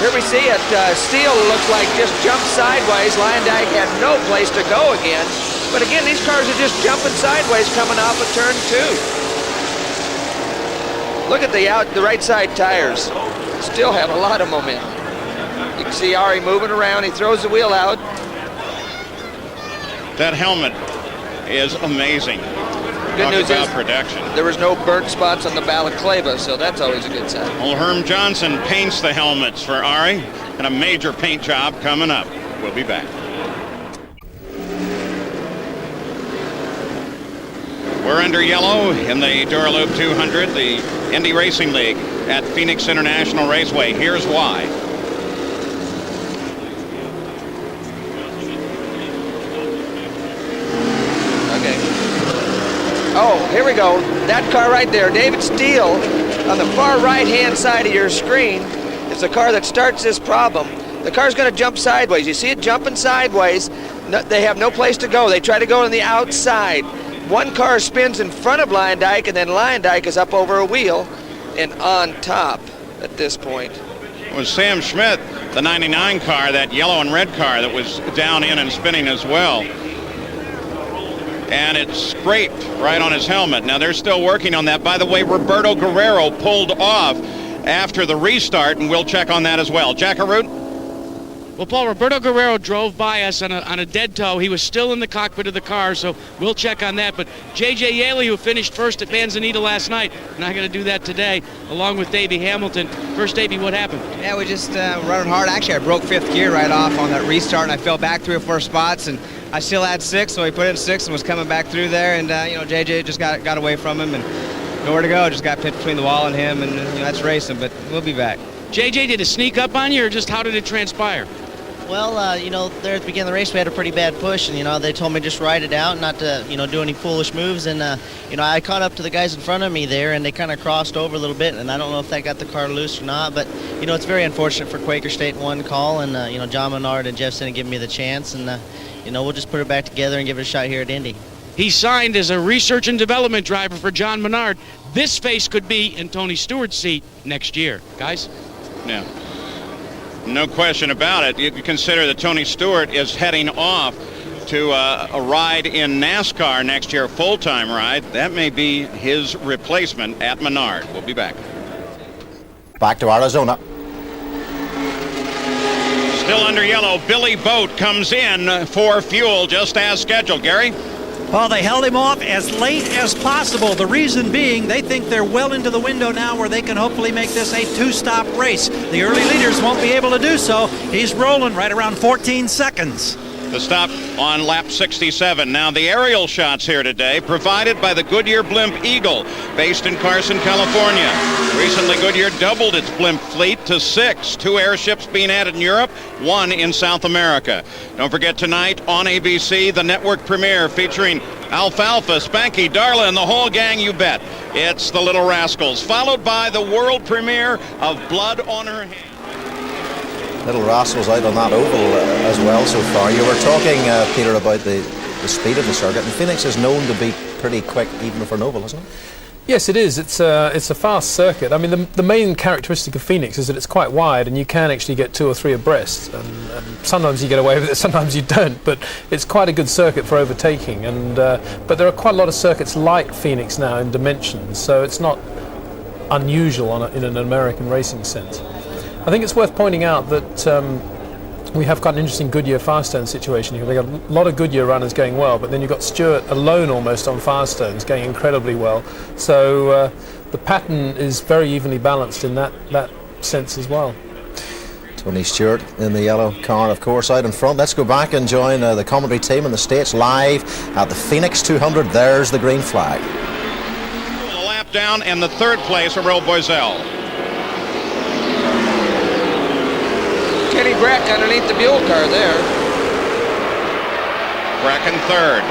Here we see it. Steele looks like just jumped sideways. Lyondike had no place to go again. But again, these cars are just jumping sideways coming off of turn 2. Look at the right side tires. Still have a lot of momentum. You can see Ari moving around. He throws the wheel out. That helmet is amazing. Good news is production. There was no burnt spots on the balaclava, so that's always a good sign. Well, Herm Johnson paints the helmets for Ari, and a major paint job coming up. We'll be back. We're under yellow in the Dura Lube 200, the Indy Racing League at Phoenix International Raceway. Here's why. Oh, here we go. That car right there, David Steele, on the far right-hand side of your screen, is the car that starts this problem. The car's going to jump sideways. You see it jumping sideways. No, they have no place to go. They try to go on the outside. One car spins in front of Lyondike, and then Lyondike is up over a wheel and on top at this point. It was Sam Schmidt, the 99 car, that yellow and red car that was down in and spinning as well. And it scraped right on his helmet. Now, they're still working on that. By the way, Roberto Guerrero pulled off after the restart, and we'll check on that as well. Jack Arute? Well, Paul, Roberto Guerrero drove by us on a dead toe. He was still in the cockpit of the car, so we'll check on that. But J.J. Yaley, who finished first at Manzanita last night, not going to do that today, along with Davey Hamilton. First, Davey, what happened? Yeah, we just running hard. Actually, I broke 5th gear right off on that restart, and I fell back 3 or 4 spots, and I still had 6, so he put in 6 and was coming back through there, and J.J. just got away from him, and nowhere to go. Just got pit between the wall and him, and that's racing, but we'll be back. J.J., did it sneak up on you, or just how did it transpire? Well, there at the beginning of the race, we had a pretty bad push, and, they told me just ride it out, not to, do any foolish moves. And, I caught up to the guys in front of me there, and they kind of crossed over a little bit, and I don't know if that got the car loose or not. But, it's very unfortunate for Quaker State in one call, and, John Menard and Jeff Sinnott giving me the chance. And, we'll just put it back together and give it a shot here at Indy. He signed as a research and development driver for John Menard. This face could be in Tony Stewart's seat next year. Guys? Yeah. No question about it. You consider that Tony Stewart is heading off to a ride in NASCAR next year, full-time ride. That may be his replacement at Menard. We'll be back. Back to Arizona. Still under yellow, Billy Boat comes in for fuel just as scheduled. Gary? Well, they held him off as late as possible. The reason being they think they're well into the window now where they can hopefully make this a 2-stop race. The early leaders won't be able to do so. He's rolling right around 14 seconds. The stop on lap 67. Now the aerial shots here today provided by the Goodyear Blimp Eagle, based in Carson, California. Recently, Goodyear doubled its blimp fleet to 6. 2 airships being added in Europe, 1 in South America. Don't forget tonight on ABC, the network premiere featuring Alfalfa, Spanky, Darla, and the whole gang, you bet. It's the Little Rascals, followed by the world premiere of Blood on Her Hands. Little Rascals out on that oval as well so far. You were talking, Peter, about the speed of the circuit, and Phoenix is known to be pretty quick even for an oval, isn't it? Yes, it is. It's a fast circuit. I mean, the main characteristic of Phoenix is that it's quite wide, and you can actually get 2 or 3 abreast. And sometimes you get away with it, sometimes you don't. But it's quite a good circuit for overtaking. And but there are quite a lot of circuits like Phoenix now in dimensions, so it's not unusual in an American racing sense. I think it's worth pointing out that we have quite an interesting Goodyear Firestone situation here. We've got a lot of Goodyear runners going well, but then you've got Stewart alone almost on Firestones going incredibly well. So the pattern is very evenly balanced in that sense as well. Tony Stewart in the yellow car, of course, out in front. Let's go back and join the commentary team in the States live at the Phoenix 200. There's the green flag. A lap down, and the 3rd place for Earl Boiselle. Kenny Breck underneath the Buell car there. Breck in 3rd.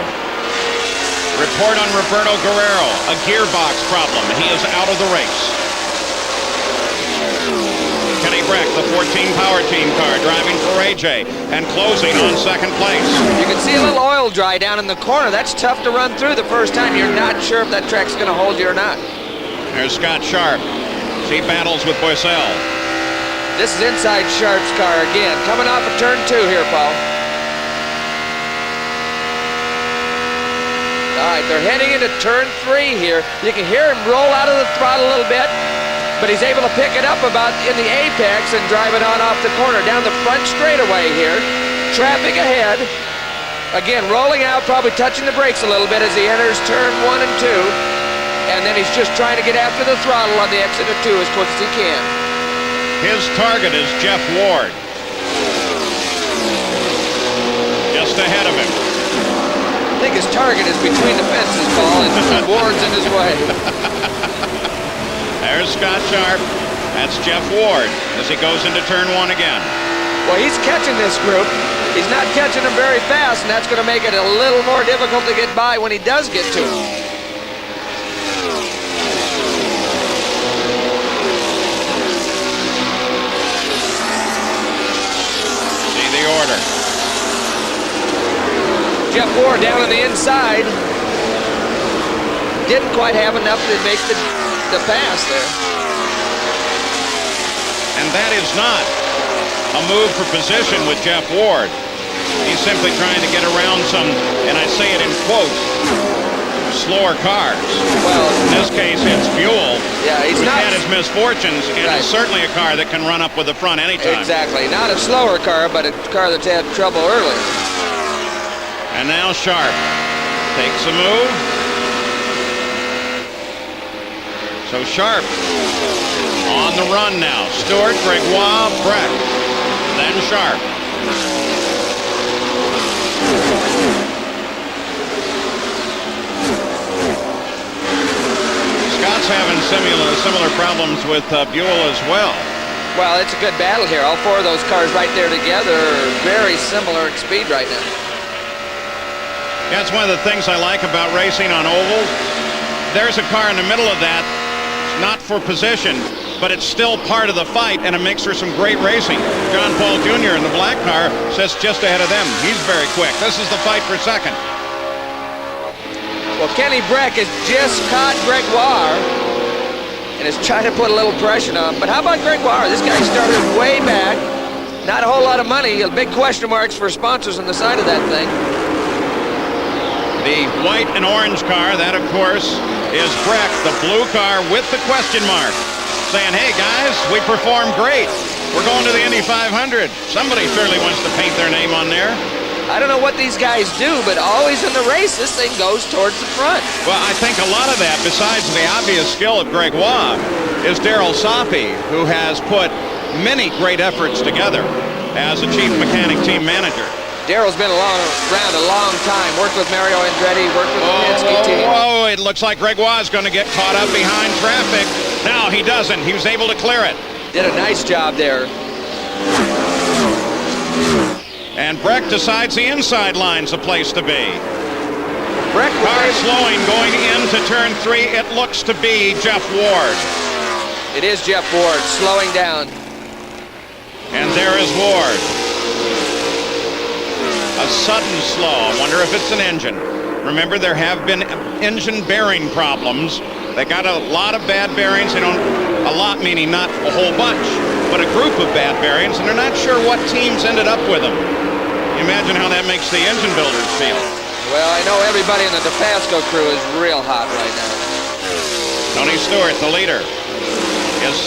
Report on Roberto Guerrero, a gearbox problem. He is out of the race. Kenny Breck, the 14 Power Team car, driving for AJ and closing on 2nd place. You can see a little oil dry down in the corner. That's tough to run through the first time. You're not sure if that track's going to hold you or not. There's Scott Sharp. He battles with Boiselle. This is inside Sharp's car again. Coming off of turn 2 here, Paul. All right, they're heading into turn 3 here. You can hear him roll out of the throttle a little bit, but he's able to pick it up about in the apex and drive it on off the corner. Down the front straightaway here. Traffic ahead. Again, rolling out, probably touching the brakes a little bit as he enters turn 1 and 2. And then he's just trying to get after the throttle on the exit of 2 as quick as he can. His target is Jeff Ward. Just ahead of him. I think his target is between the fences, Paul, and Ward's in his way. There's Scott Sharp. That's Jeff Ward as he goes into turn 1 again. Well, he's catching this group. He's not catching them very fast, and that's going to make it a little more difficult to get by when he does get to them. Order. Jeff Ward down on the inside. Didn't quite have enough to make the pass there. And that is not a move for position with Jeff Ward. He's simply trying to get around some, and I say it in quotes, slower cars. Well, in this case, it's Buell. Yeah, he's He's not had his misfortunes, and Right. it's certainly a car that can run up with the front anytime. exactly not a slower car, but a car that's had trouble early. And now Sharp takes a move. So Sharp on the run now. Stewart, Gregoire, Breck, then Sharp. Scott's having similar problems with Buell as well. Well, it's a good battle here. All four of those cars right there together are very similar in speed right now. That's one of the things I like about racing on ovals. There's a car in the middle of that. It's not for position, but it's still part of the fight, and it makes for some great racing. John Paul Jr. in the black car sits just ahead of them. He's very quick. This is the fight for second. Well, Kenny Breck has just caught Gregoire and is trying to put a little pressure on him. But how about Gregoire? This guy started way back. Not a whole lot of money. Big question marks for sponsors on the side of that thing. The white and orange car, that of course is Breck. The blue car with the question mark, saying, hey guys, we performed great. We're going to the Indy 500. Somebody surely wants to paint their name on there. I don't know what these guys do, but always in the race, this thing goes towards the front. Well, I think a lot of that, besides the obvious skill of Gregoire, is Darrell Soppy, who has put many great efforts together as a chief mechanic team manager. Darrell's been around a long time. Worked with Mario Andretti, worked with the Penske team. Whoa, it looks like Gregoire's going to get caught up behind traffic. No, he doesn't. He was able to clear it. Did a nice job there. And Breck decides the inside line's the place to be. Breck car slowing going into turn 3. It looks to be Jeff Ward. It is Jeff Ward slowing down. And there is Ward. A sudden slow. I wonder if it's an engine. Remember, there have been engine bearing problems. They got a lot of bad bearings. They don't, a lot meaning not a whole bunch, but a group of bad bearings, and they're not sure what teams ended up with them. Imagine how that makes the engine builders feel. Well, I know everybody in the DePasco crew is real hot right now. Tony Stewart, the leader, is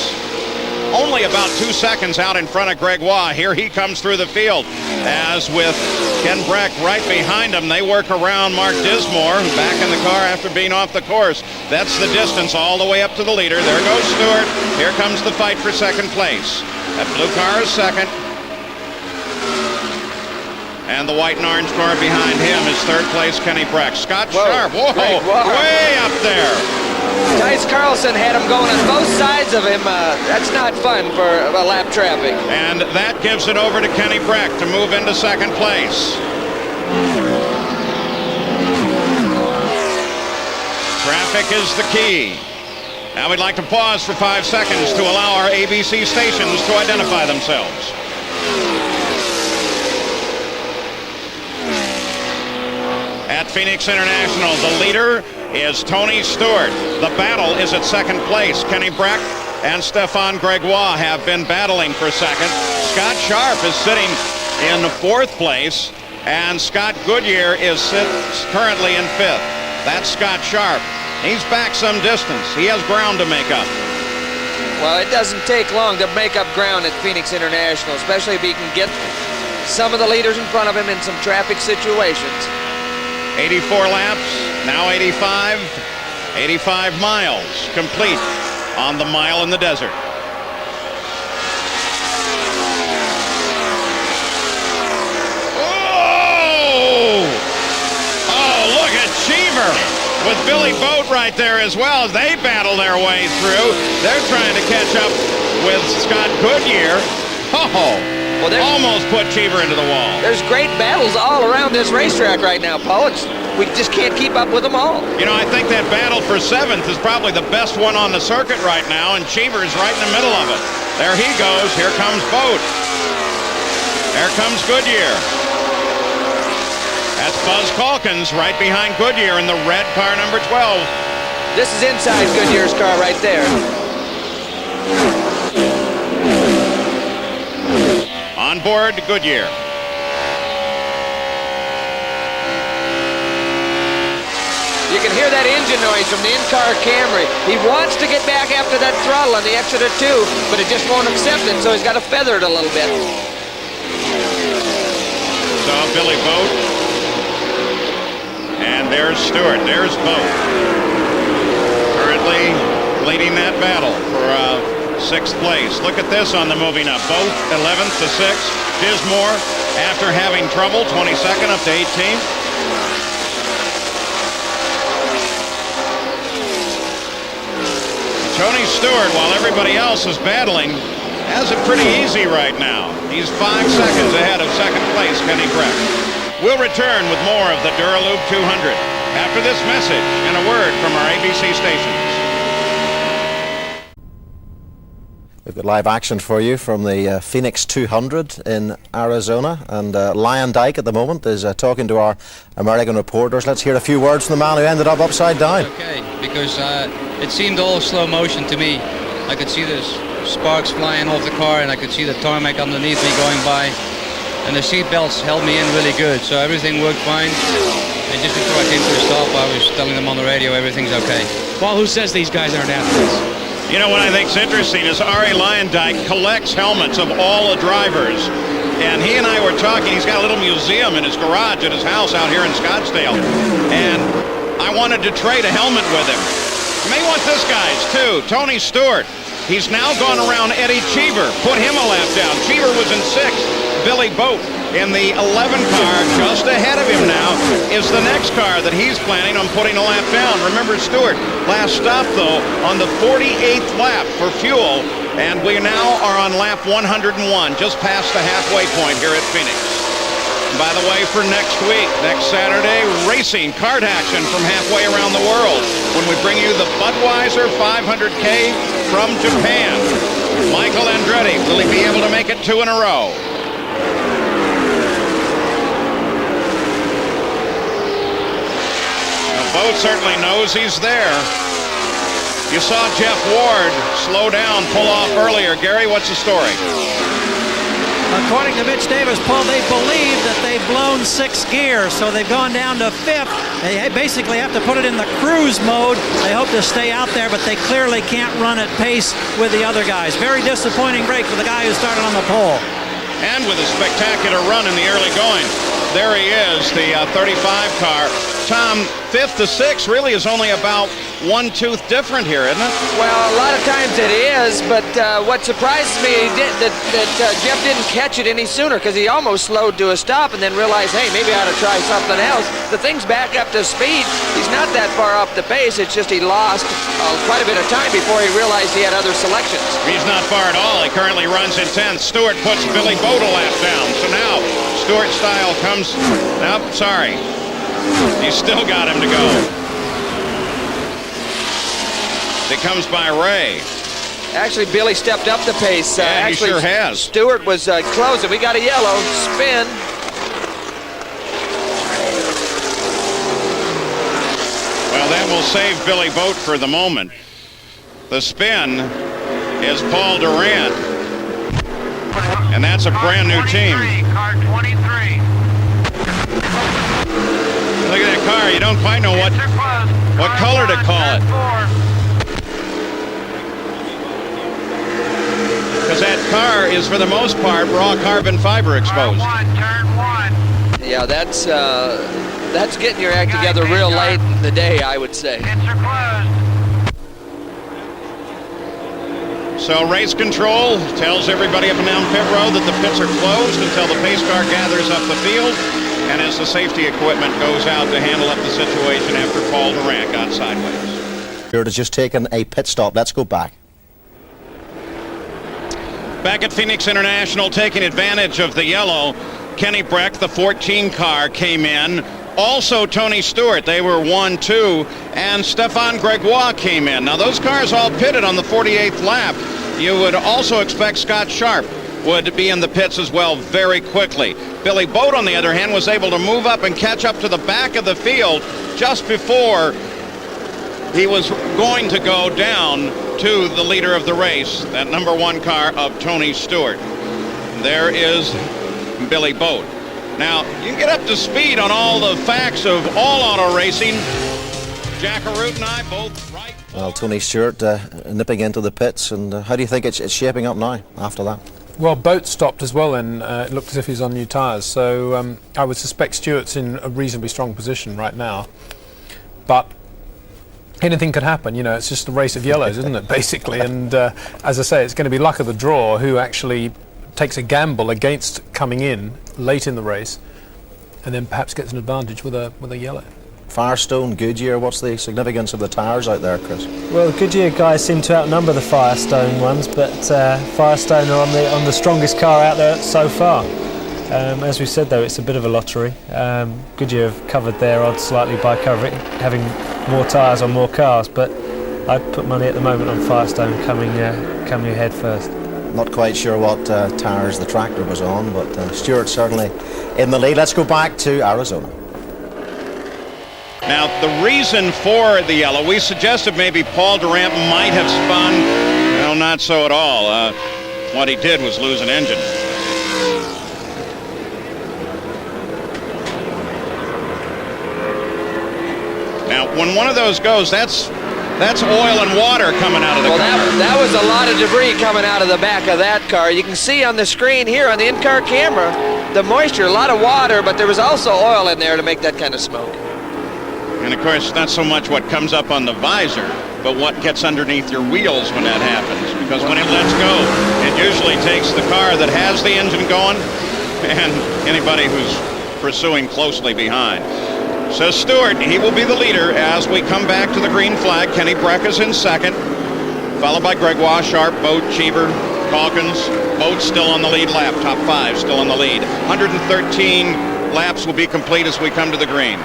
only about 2 seconds out in front of Gregoire. Here he comes through the field. As with Ken Breck right behind him, they work around Mark Dismore, back in the car after being off the course. That's the distance all the way up to the leader. There goes Stewart. Here comes the fight for second place. That blue car is second. And the white and orange car behind him is third place, Kenny Breck. Scott Sharp, whoa, way up there. Tice Carlson had him going on both sides of him. That's not fun for a lap traffic. And that gives it over to Kenny Breck to move into second place. Traffic is the key. Now we'd like to pause for 5 seconds to allow our ABC stations to identify themselves. At Phoenix International, the leader is Tony Stewart. The battle is at second place. Kenny Breck and Stefan Gregoire have been battling for second. Scott Sharp is sitting in fourth place, and Scott Goodyear is currently in fifth. That's Scott Sharp. He's back some distance. He has ground to make up. Well, it doesn't take long to make up ground at Phoenix International, especially if he can get some of the leaders in front of him in some traffic situations. 84 laps, now 85 miles complete on the Mile in the Desert. Oh, look at Cheever with Billy Boat right there as well as they battle their way through. They're trying to catch up with Scott Goodyear. Well, almost put Cheever into the wall. There's great battles all around this racetrack right now, Paul. We just can't keep up with them all. You know, I think that battle for seventh is probably the best one on the circuit right now, and Cheever's right in the middle of it. There he goes. Here comes Boat. There comes Goodyear. That's Buzz Calkins right behind Goodyear in the red car number 12. This is inside Goodyear's car right there. On board You can hear that engine noise from the in-car Camry. He wants to get back after that throttle on the exit of 2, but it just won't accept it, so he's got to feather it a little bit. So Billy Boat. And there's Stewart. There's Boat. Currently leading that battle for 6th place. Look at this on the moving up. Boat 11th to 6th. Dismore, after having trouble, 22nd up to 18th. Tony Stewart, while everybody else is battling, has it pretty easy right now. He's 5 seconds ahead of 2nd place, Kenny Breck. We'll return with more of the Dura Lube 200 after this message and a word from our ABC stations. We've got live action for you from the Phoenix 200 in Arizona, and Lion Dyke at the moment is talking to our American reporters. Let's hear a few words from the man who ended up upside down. Okay, because it seemed all slow motion to me. I could see the sparks flying off the car, and I could see the tarmac underneath me going by, and the seat belts held me in really good, so everything worked fine. And just before I came to a stop, I was telling them on the radio everything's okay. Well, who says these guys aren't athletes? You know, what I think's interesting is Arie Luyendyk collects helmets of all the drivers. And he and I were talking. He's got a little museum in his garage at his house out here in Scottsdale. And I wanted to trade a helmet with him. You may want this guy's, too. Tony Stewart. He's now gone around Eddie Cheever. Put him a lap down. Cheever was in 6th. Billy Boat in the 11 car, just ahead of him now, is the next car that he's planning on putting a lap down. Remember Stewart, last stop, though, on the 48th lap for fuel, and we now are on lap 101, just past the halfway point here at Phoenix. By the way, for next week, next Saturday, racing, kart action from halfway around the world when we bring you the Budweiser 500K from Japan. Michael Andretti, will he be able to make it 2 in a row? Boat certainly knows he's there. You saw Jeff Ward slow down, pull off earlier. Gary, what's the story? According to Mitch Davis, Paul, they believe that they've blown 6th gear, so they've gone down to 5th. They basically have to put it in the cruise mode. They hope to stay out there, but they clearly can't run at pace with the other guys. Very disappointing break for the guy who started on the pole. And with a spectacular run in the early going. There he is, the 35 car. Tom, 5th to 6th really is only about 1 tooth different here, isn't it? Well, a lot of times it is, but what surprised me that Jeff didn't catch it any sooner, because he almost slowed to a stop and then realized, hey, maybe I ought to try something else. The thing's back up to speed. He's not that far off the pace. It's just he lost quite a bit of time before he realized he had other selections. He's not far at all. He currently runs in 10th. Stewart puts Billy Boat a lap down. So now Stewart style comes. Nope, sorry. He's still got him to go. It comes by Ray. Actually, Billy stepped up the pace. Yeah, actually, he sure has. Stewart was closing. We got a yellow spin. Well, that will save Billy Boat for the moment. The spin is Paul Durant. And that's a brand new team. Car 23. Look at that car. You don't quite know what color to call it. Because that car is, for the most part, raw carbon fiber exposed. Turn 1. Yeah, that's getting your act together real late in the day, I would say. Pits are closed. So race control tells everybody up and down pit road that the pits are closed until the pace car gathers up the field, and as the safety equipment goes out to handle up the situation after Paul Durant got sideways. Stewart has just taken a pit stop. Let's go back. Back at Phoenix International, taking advantage of the yellow, Kenny Breck, the 14 car, came in. Also Tony Stewart, they were 1-2, and Stefan Gregoire came in. Now those cars all pitted on the 48th lap. You would also expect Scott Sharp would be in the pits as well very quickly. Billy Boat, on the other hand, was able to move up and catch up to the back of the field just before he was going to go down to the leader of the race, that number 1 car of Tony Stewart. There is Billy Boat. Now, you can get up to speed on all the facts of all auto racing Jackaroot and I both right. Well, Tony Stewart nipping into the pits, and how do you think it's shaping up now after that? Well, Boat stopped as well, and it looked as if he's on new tyres. So I would suspect Stewart's in a reasonably strong position right now. But anything could happen, you know, it's just a race of yellows, isn't it, basically? And as I say, it's going to be luck of the draw who actually takes a gamble against coming in late in the race and then perhaps gets an advantage with a yellow. Firestone, Goodyear, what's the significance of the tyres out there, Chris? Well, the Goodyear guys seem to outnumber the Firestone ones, but Firestone are on the strongest car out there so far. As we said, though, it's a bit of a lottery. Goodyear have covered their odds slightly by having more tyres on more cars, but I'd put money at the moment on Firestone coming ahead first. Not quite sure what tyres the tractor was on, but Stewart certainly in the lead. Let's go back to Arizona. Now, the reason for the yellow, we suggested maybe Paul Durant might have spun. Well, not so at all. What he did was lose an engine. Now, when one of those goes, that's oil and water coming out of the car. That was a lot of debris coming out of the back of that car. You can see on the screen here on the in-car camera the moisture, a lot of water, but there was also oil in there to make that kind of smoke. And of course, not so much what comes up on the visor, but what gets underneath your wheels when that happens. Because when it lets go, it usually takes the car that has the engine going and anybody who's pursuing closely behind. So Stewart, he will be the leader as we come back to the green flag. Kenny Breck is in second, followed by Gregoire, Sharp, Boat, Cheever, Calkins. Boat still on the lead lap, top five still on the lead. 113 laps will be complete as we come to the green.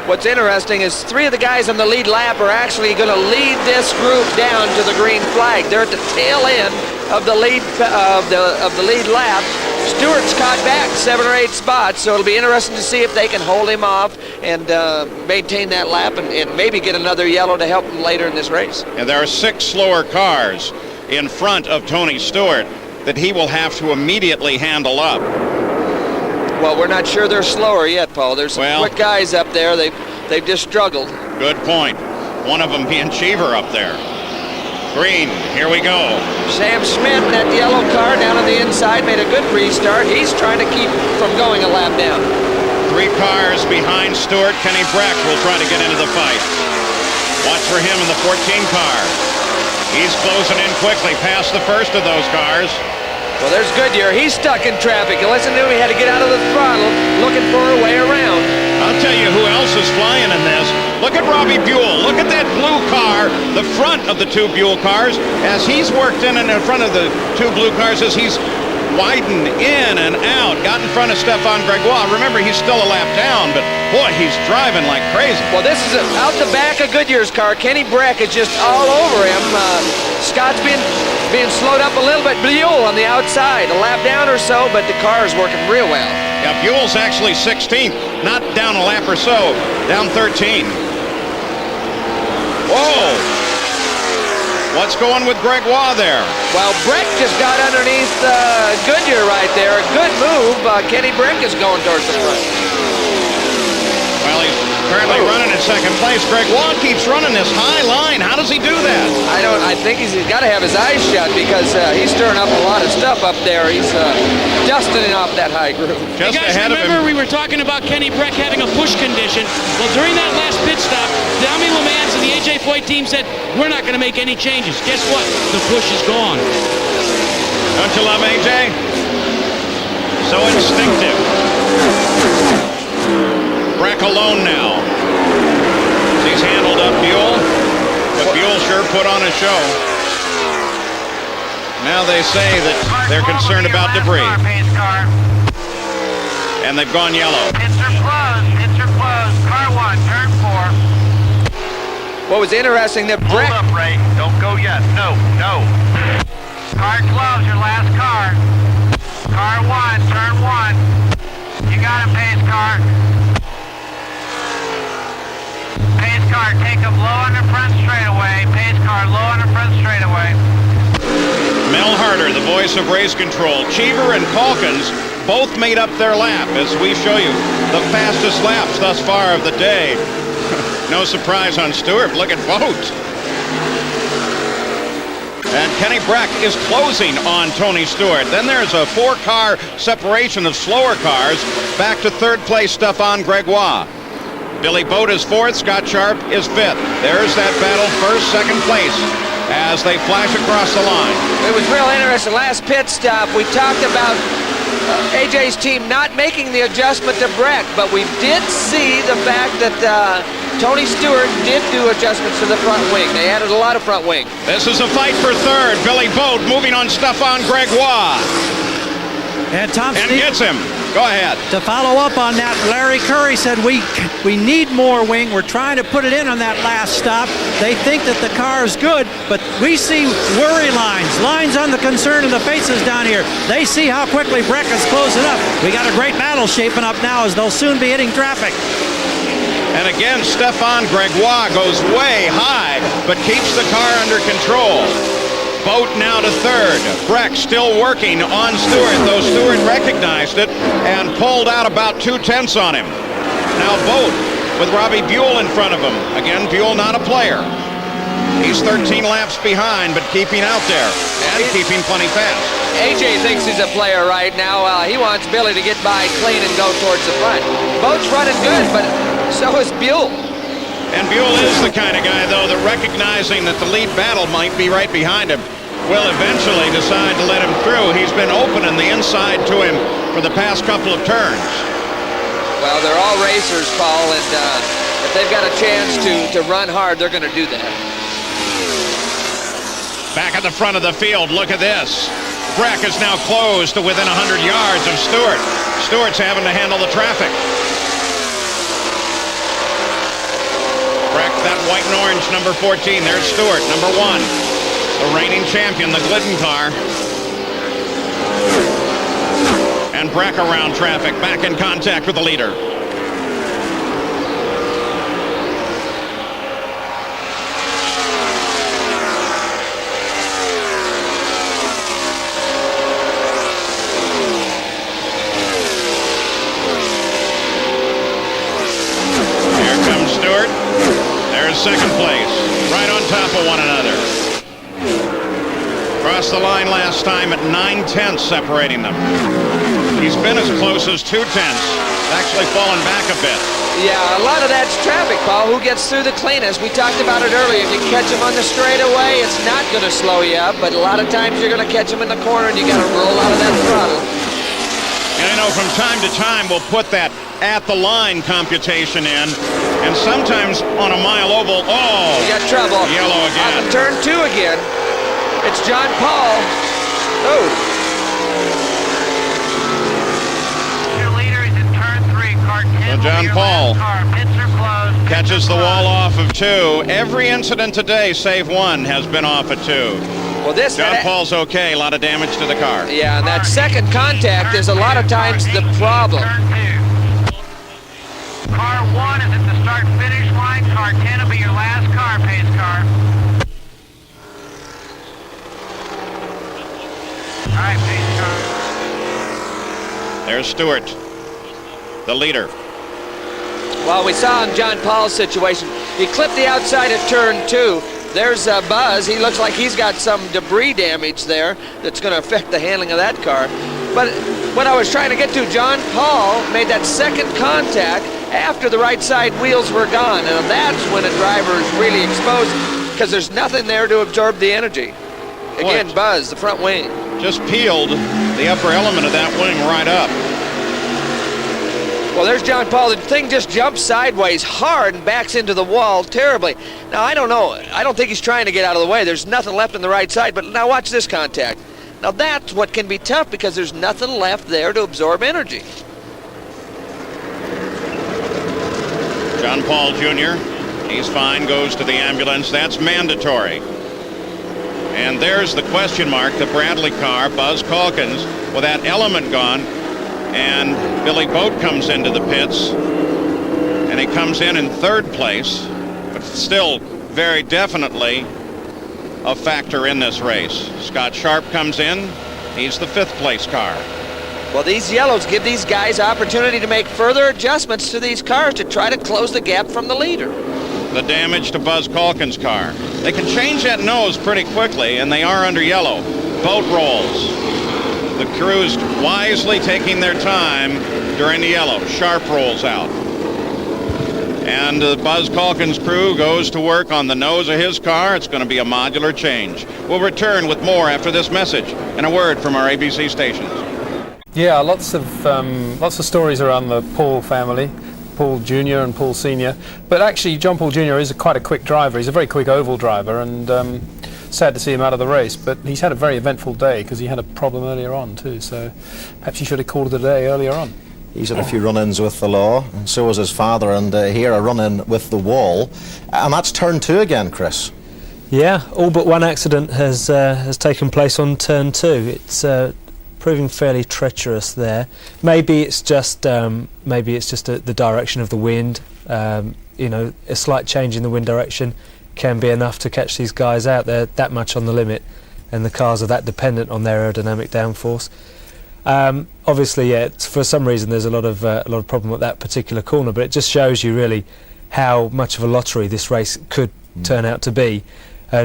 What's interesting is three of the guys on the lead lap are actually going to lead this group down to the green flag. They're at the tail end of the lead lap. Stewart's caught back 7 or 8 spots, so it'll be interesting to see if they can hold him off and maintain that lap and maybe get another yellow to help him later in this race. And there are 6 slower cars in front of Tony Stewart that he will have to immediately handle up. Well, we're not sure they're slower yet, Paul. There's some quick guys up there. They've just struggled. Good point. One of them being Cheever up there. Green, here we go. Sam Schmidt, that yellow car down on the inside, made a good restart. He's trying to keep from going a lap down. 3 cars behind Stewart. Kenny Breck will try to get into the fight. Watch for him in the 14 car. He's closing in quickly past the first of those cars. Well, there's Goodyear. He's stuck in traffic. Listen to him. He had to get out of the throttle looking for a way around. I'll tell you who else is flying in this. Look at Robbie Buell. Look at that blue car, the front of the 2 Buell cars, as he's worked in front of the 2 blue cars as he's widened in and out, got in front of Stefan Gregoire. Remember, he's still a lap down, but boy, he's driving like crazy. Well, this is out the back of Goodyear's car. Kenny Breck is just all over him. Scott's being slowed up a little bit. Buell on the outside, a lap down or so, but the car is working real well. Yeah, Buell's actually 16th, not down a lap or so, down 13. Whoa! What's going with Gregoire there? Well, Breck just got underneath Goodyear right there. A good move. Kenny Breck is going towards the front. Well, he's currently running in second place. Gregoire keeps running this high line. How does he do that? I think he's got to have his eyes shut because he's stirring up a lot of stuff up there. He's dusting it off that high group. Just hey guys, ahead remember of him. We were talking about Kenny Breck having a push condition. Well, during that last pit stop, Dami LeMans and the AJ Foyt team said, we're not going to make any changes. Guess what? The push is gone. Don't you love AJ? So instinctive. Breck alone now. He's handled up Buell, but Buell sure put on a show. Now they say that they're concerned about debris. And they've gone yellow. Pits are closed. Car 1, turn 4. What was interesting that Breck... Hold up, Ray. Don't go yet. No. Car closed, your last car. Car 1, turn 1. You got him, Pace car. Pace car, take him low on the front straightaway. Pace car, low on the front straightaway. Mel Harder, the voice of race control. Cheever and Calkins both made up their lap as we show you the fastest laps thus far of the day. No surprise on Stewart. Look at Vogt. And Kenny Breck is closing on Tony Stewart. Then there's a 4-car separation of slower cars. Back to third place, Stefan Gregoire. Billy Boat is fourth. Scott Sharp is fifth. There's that battle, first, second place, as they flash across the line. It was real interesting. Last pit stop, we talked about AJ's team not making the adjustment to Breck, but we did see the fact that Tony Stewart did do adjustments to the front wing. They added a lot of front wing. This is a fight for third. Billy Boat moving on Stefan Gregoire. And Tom and gets him. Go ahead. To follow up on that, Larry Curry said we need more wing. We're trying to put it in on that last stop. They think that the car is good, but we see worry lines on the concern of the faces down here. They see how quickly Breck is closing up. We got a great battle shaping up now as they'll soon be hitting traffic. And again, Stefan Gregoire goes way high, but keeps the car under control. Boat now to third. Breck still working on Stewart, though Stewart recognized it and pulled out about 2/10 on him. Now Boat with Robbie Buell in front of him. Again, Buell not a player. He's 13 laps behind, but keeping out there and keeping plenty fast. AJ thinks he's a player right now. He wants Billy to get by clean and go towards the front. Boat's running good, but so is Buell. And Buell is the kind of guy, though, that recognizing that the lead battle might be right behind him, will eventually decide to let him through. He's been opening the inside to him for the past couple of turns. Well, they're all racers, Paul, and if they've got a chance to run hard, they're going to do that. Back at the front of the field, look at this. Breck is now close to within 100 yards of Stewart. Stewart's having to handle the traffic. Breck, that white and orange, number 14. There's Stewart, number 1. The reigning champion, the Glidden car. And Breck around traffic, back in contact with the leader. Here comes Stewart. There's second place, right on top of one another. Crossed the line last time at 9/10 separating them. He's been as close as 2/10. Actually fallen back a bit. Yeah, a lot of that's traffic, Paul. Who gets through the cleanest? We talked about it earlier. If you catch him on the straightaway, it's not going to slow you up, but a lot of times you're going to catch him in the corner and you got to roll out of that throttle. And I know from time to time we'll put that at the line computation in, and sometimes on a mile oval, You got trouble. Yellow again. On turn 2 again. It's John Paul. Oh. So John Paul catches the wall off of 2. Every incident today, save one, has been off at 2. Well, John Paul's okay. A lot of damage to the car. Yeah, and that second contact is a lot of times the problem. Car 1 is at the start-finish line. Car 10 will be your last car, pace car. All right, pace car. There's Stewart, the leader. Well, we saw in John Paul's situation, he clipped the outside of turn 2. There's Buzz. He looks like he's got some debris damage there that's going to affect the handling of that car. But what I was trying to get to, John Paul made that second contact after the right side wheels were gone. And that's when a driver is really exposed because there's nothing there to absorb the energy. Again, What? Buzz, the front wing. Just peeled the upper element of that wing right up. Well, there's John Paul. The thing just jumps sideways hard and backs into the wall terribly. Now, I don't know. I don't think he's trying to get out of the way. There's nothing left on the right side, but now watch this contact. Now, that's what can be tough because there's nothing left there to absorb energy. John Paul Jr., he's fine, goes to the ambulance. That's mandatory. And there's the question mark, the Bradley car, Buzz Calkins, with that element gone. And Billy Boat comes into the pits, and he comes in third place, but still very definitely a factor in this race. Scott Sharp comes in. He's the 5th place car. Well, these yellows give these guys opportunity to make further adjustments to these cars to try to close the gap from the leader. the damage to Buzz Calkins' car. They can change that nose pretty quickly, and they are under yellow. Boat rolls. The crew's wisely taking their time during the yellow. Sharp rolls out. And the Buzz Calkins crew goes to work on the nose of his car. It's going to be a modular change. We'll return with more after this message and a word from our ABC stations. Yeah, lots of stories around the Paul family, Paul Jr. and Paul Sr. But actually, John Paul Jr. is quite a quick driver. He's a very quick oval driver, and sad to see him out of the race. But he's had a very eventful day because he had a problem earlier on too. So perhaps he should have called it a day earlier on. He's had a few run-ins with the law, and so was his father, and here a run-in with the wall. And that's turn 2 again, Chris. Yeah, all but one accident has taken place on turn 2. It's proving fairly treacherous there. Maybe it's just the direction of the wind. You know, a slight change in the wind direction can be enough to catch these guys out. They're that much on the limit, and the cars are that dependent on their aerodynamic downforce. Obviously, yeah, for some reason there's a lot of problem with that particular corner, but it just shows you really how much of a lottery this race could turn out to be.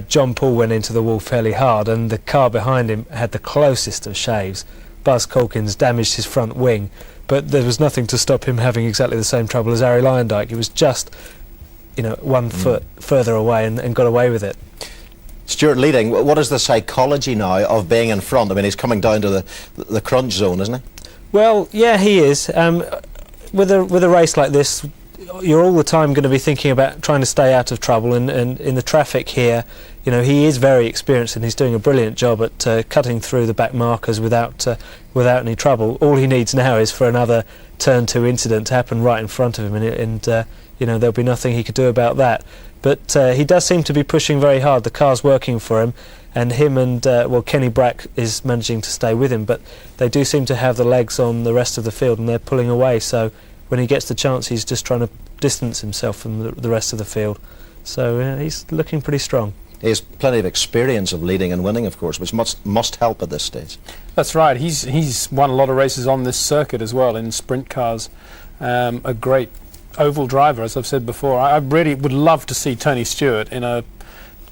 John Paul went into the wall fairly hard, and the car behind him had the closest of shaves. Buzz Calkins damaged his front wing, but there was nothing to stop him having exactly the same trouble as Arie Luyendyk. It was just, you know, 1 foot further away and got away with it. Stuart leading, what is the psychology now of being in front? I mean, he's coming down to the crunch zone, isn't he? Well, yeah, he is. With a race like this, you're all the time going to be thinking about trying to stay out of trouble, and in the traffic here, you know, he is very experienced and he's doing a brilliant job at cutting through the back markers without any trouble. All he needs now is for another turn 2 incident to happen right in front of him, and you know, there'll be nothing he could do about that. But he does seem to be pushing very hard. The car's working for him, and him and Kenny Brack is managing to stay with him, but they do seem to have the legs on the rest of the field, and they're pulling away. So when he gets the chance, he's just trying to distance himself from the rest of the field. So he's looking pretty strong. He has plenty of experience of leading and winning, of course, which must help at this stage. That's right. He's won a lot of races on this circuit as well in sprint cars. A great oval driver, as I've said before. I really would love to see Tony Stewart in a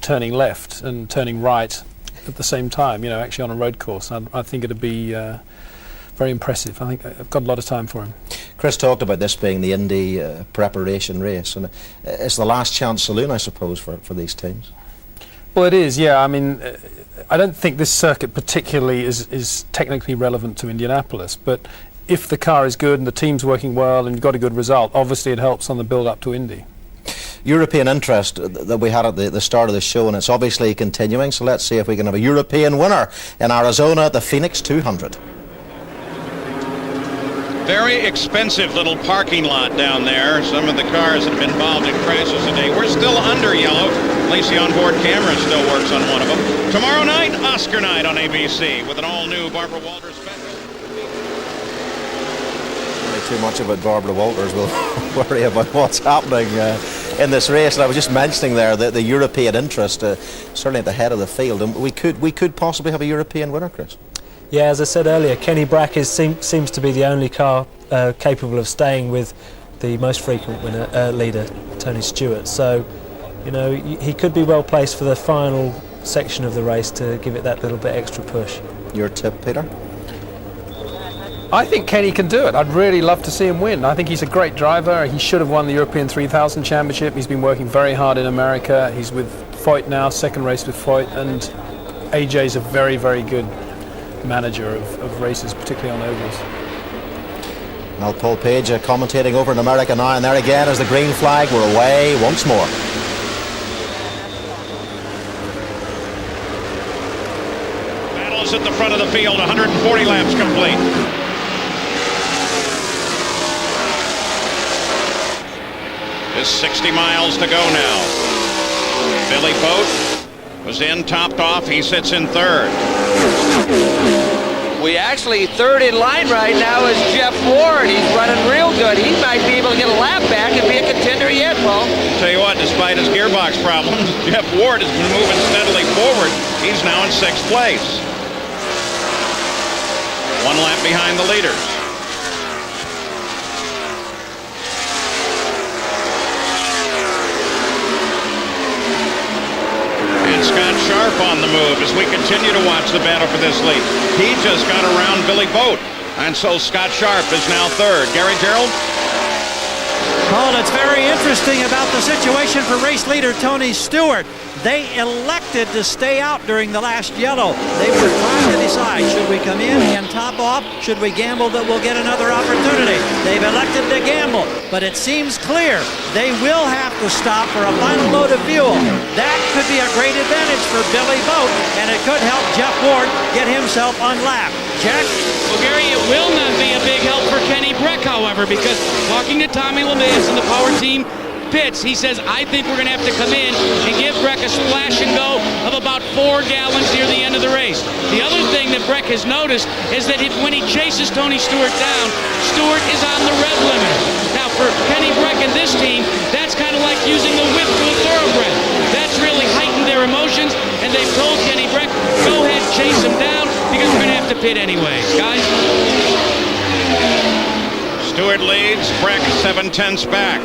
turning left and turning right at the same time, you know, actually on a road course. I think it'd be very impressive. I think I've got a lot of time for him. Chris talked about this being the Indy preparation race, and it's the last chance saloon, I suppose, for these teams. Well, it is, yeah. I mean, I don't think this circuit particularly is technically relevant to Indianapolis, but if the car is good and the team's working well and you've got a good result, obviously it helps on the build-up to Indy. European interest that we had at the start of the show, and it's obviously continuing, so let's see if we can have a European winner in Arizona at the Phoenix 200. Very expensive little parking lot down there. Some of the cars that have been involved in crashes today. We're still under yellow. At least the onboard camera still works on one of them. Tomorrow night, Oscar night on ABC with an all-new Barbara Walters special. Too much about Barbara Walters. We'll worry about what's happening in this race. And I was just mentioning there the European interest, certainly at the head of the field, and we could possibly have a European winner, Chris. Yeah, as I said earlier, Kenny Brack seems to be the only car capable of staying with the most frequent leader, Tony Stewart. So, you know, he could be well placed for the final section of the race to give it that little bit extra push. Your tip, Peter? I think Kenny can do it. I'd really love to see him win. I think he's a great driver. He should have won the European 3000 Championship. He's been working very hard in America. He's with Foyt now, second race with Foyt, and AJ's a very, very good manager of races, particularly on ovals. Well, Paul Page commentating over in America now, and there again is the green flag. We're away once more. Battles at the front of the field, 140 laps complete. There's 60 miles to go now. Billy Boat was in, topped off. He sits in third. We actually third in line right now is Jeff Ward. He's running real good. He might be able to get a lap back and be a contender yet, Paul. Tell you what, despite his gearbox problems, Jeff Ward has been moving steadily forward. He's now in 6th place. 1 lap behind the leaders. Scott Sharp on the move as we continue to watch the battle for this lead. He just got around Billy Boat, and so Scott Sharp is now third. Gary Gerald? Well, it's very interesting about the situation for race leader Tony Stewart. They elected to stay out during the last yellow. They were trying to decide, should we come in and top off? Should we gamble that we'll get another opportunity? They've elected to gamble, but it seems clear they will have to stop for a final load of fuel. That could be a great advantage for Billy Boat, and it could help Jeff Ward get himself on lap. Jack? Well, Gary, it will not be a big help for Kenny Breck, however, because talking to Tommy LeMay in the power team pits, he says, I think we're going to have to come in and give Breck a splash and go of about 4 gallons near the end of the race. The other thing that Breck has noticed is that when he chases Tony Stewart down, Stewart is on the rev limiter. Now, for Kenny Breck and this team, that's kind of like using the whip to a thoroughbred. That's really heightened their emotions, and they've told Kenny Breck, go ahead, chase him down, because we're going to have to pit anyway. Guys? Stewart leads, Breck 7/10 back.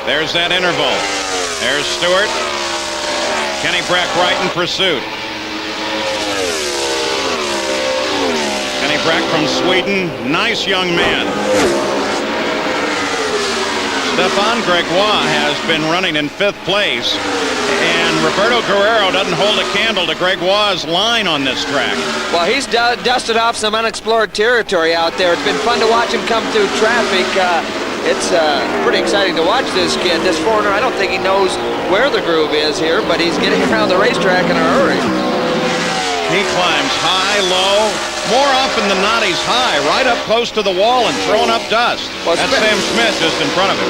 There's that interval. There's Stewart. Kenny Breck right in pursuit. Kenny Breck from Sweden, nice young man. Stefan Gregoire has been running in 5th place, and Roberto Guerrero doesn't hold a candle to Gregoire's line on this track. Well, he's dusted off some unexplored territory out there. It's been fun to watch him come through traffic. It's pretty exciting to watch this kid. This foreigner, I don't think he knows where the groove is here, but he's getting around the racetrack in a hurry. He climbs high, low. More often than not, he's high, right up close to the wall and throwing up dust. Well, that's Sam Smith just in front of him.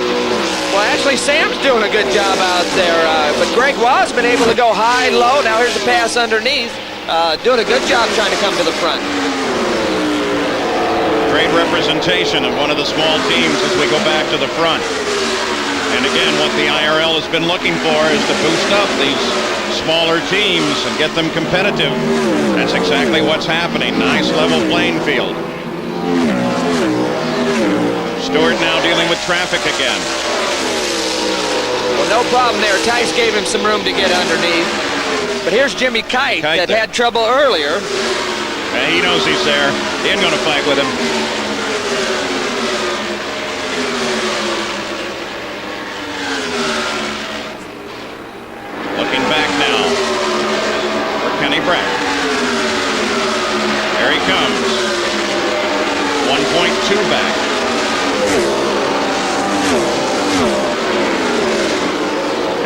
Well, actually, Sam's doing a good job out there, but Greg Wa's been able to go high, low. Now here's the pass underneath. Doing a good job trying to come to the front. Great representation of one of the small teams as we go back to the front. And again, what the IRL has been looking for is to boost up these smaller teams and get them competitive. That's exactly what's happening. Nice level playing field. Stewart now dealing with traffic again. Well, no problem there. Tice gave him some room to get underneath. But here's Jimmy Kite that had trouble earlier. Yeah, he knows he's there. He ain't going to fight with him. Looking back now for Kenny Breck. Here he comes. 1.2 back.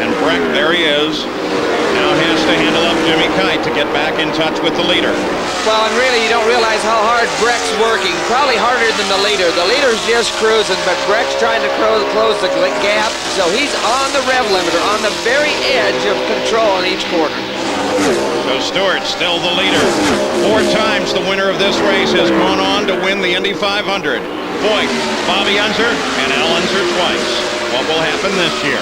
And Breck, there he is. Now has to handle up Jimmy Kite to get back in touch with the leader. Well, and really, you don't realize how hard Breck's working. Probably harder than the leader. The leader's just cruising, but Breck's trying to close the gap. So he's on the rev limiter, on the very edge of control in each corner. So Stewart still the leader. 4 times the winner of this race has gone on to win the Indy 500. Voigt, Bobby Unser, and Al Unser twice. What will happen this year?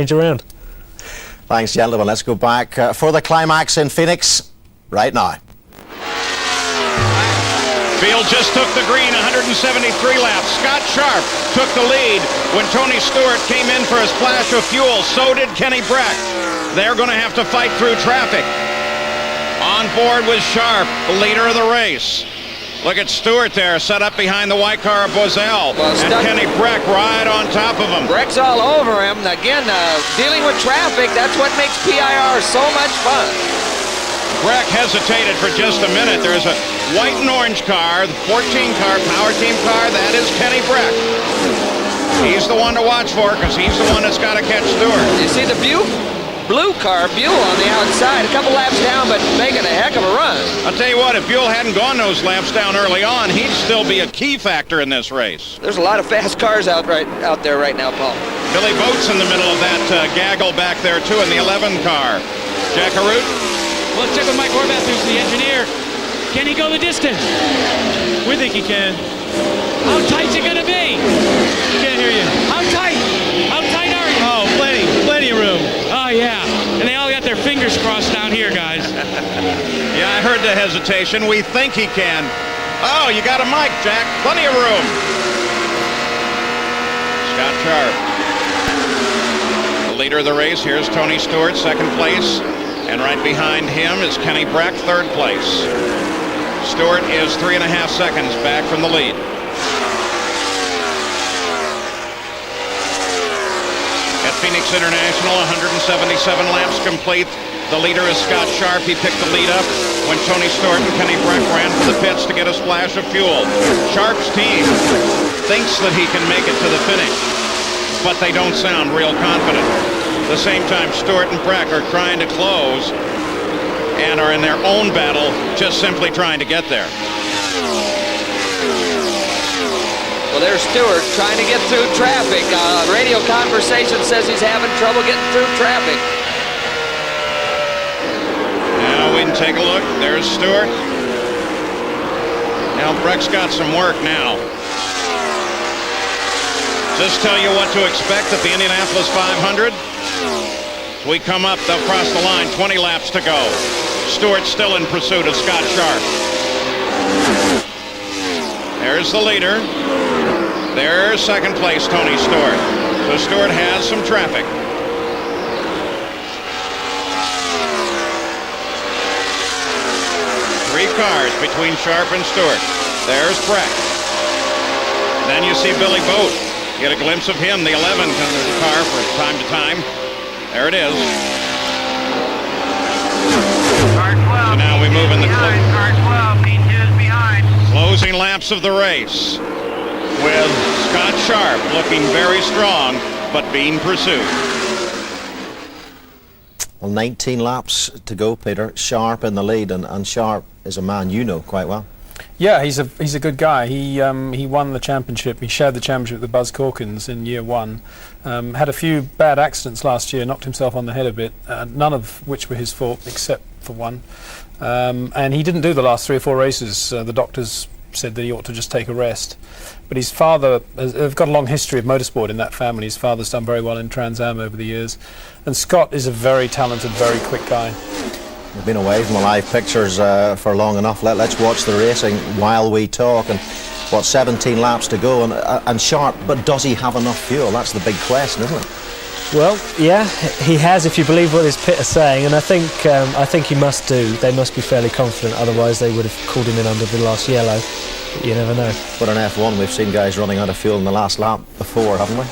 change around. Thanks, gentlemen. Let's go back for the climax in Phoenix right now. Field just took the green, 173 laps. Scott Sharp took the lead when Tony Stewart came in for a splash of fuel. So did Kenny Breck. They're going to have to fight through traffic. On board with Sharp, the leader of the race. Look at Stewart there, set up behind the white car of Boesel. And Kenny Breck right on top of him. Breck's all over him. Again, dealing with traffic, that's what makes PIR so much fun. Breck hesitated for just a minute. There's a white and orange car, the 14-car power team car. That is Kenny Breck. He's the one to watch for because he's the one that's got to catch Stewart. You see the blue car, Buell on the outside, a couple laps down, but making a heck of a run. I'll tell you what, if Buell hadn't gone those laps down early on, he'd still be a key factor in this race. There's a lot of fast cars out there right now, Paul. Billy Boat's in the middle of that gaggle back there, too, in the 11 car. Jack Arute? Well, let's check with Mike Horvath, who's the engineer. Can he go the distance? We think he can. How tight's it going to be? Can't hear you. How tight? How tight are you? Oh, plenty of room. Oh, yeah. And they all got their fingers crossed down here, guys. Yeah, I heard the hesitation. We think he can. Oh, you got a mic, Jack. Plenty of room. Scott Sharp. The leader of the race. Here's Tony Stewart, second place. And right behind him is Kenny Breck, third place. Stewart is 3.5 seconds back from the lead. At Phoenix International, 177 laps complete. The leader is Scott Sharp. He picked the lead up when Tony Stewart and Kenny Breck ran for the pits to get a splash of fuel. Sharp's team thinks that he can make it to the finish, but they don't sound real confident. At the same time, Stewart and Breck are trying to close and are in their own battle, just simply trying to get there. Well, there's Stewart trying to get through traffic. Radio conversation says he's having trouble getting through traffic. Now we can take a look. There's Stewart. Now Breck's got some work now. Just tell you what to expect at the Indianapolis 500. As we come up, they'll cross the line, 20 laps to go. Stewart still in pursuit of Scott Sharp. There's the leader. There's second place, Tony Stewart. So Stewart has some traffic. Three cars between Sharp and Stewart. There's Breck. Then you see Billy Boat. Get a glimpse of him, the 11 car from time to time. There it is. So now we move in the closing laps of the race with Scott Sharp looking very strong but being pursued. Well, 19 laps to go, Peter. Sharp in the lead, and Sharp is a man you know quite well. Yeah, he's a good guy. He won the championship. He shared the championship with Buzz Corkins in year one. Had a few bad accidents last year, knocked himself on the head a bit, none of which were his fault except for one. And he didn't do the last 3 or 4 races. The doctors said that he ought to just take a rest. But his father, they've got a long history of motorsport in that family. His father's done very well in Trans Am over the years. And Scott is a very talented, very quick guy. We've been away from the live pictures for long enough. Let's watch the racing while we talk. And what, 17 laps to go, and Sharp, but does he have enough fuel? That's the big question, isn't it? Well, yeah, he has, if you believe what his pit are saying, and I think he must do. They must be fairly confident, otherwise they would have called him in under the last yellow. But you never know. But in F1, we've seen guys running out of fuel in the last lap before, haven't we?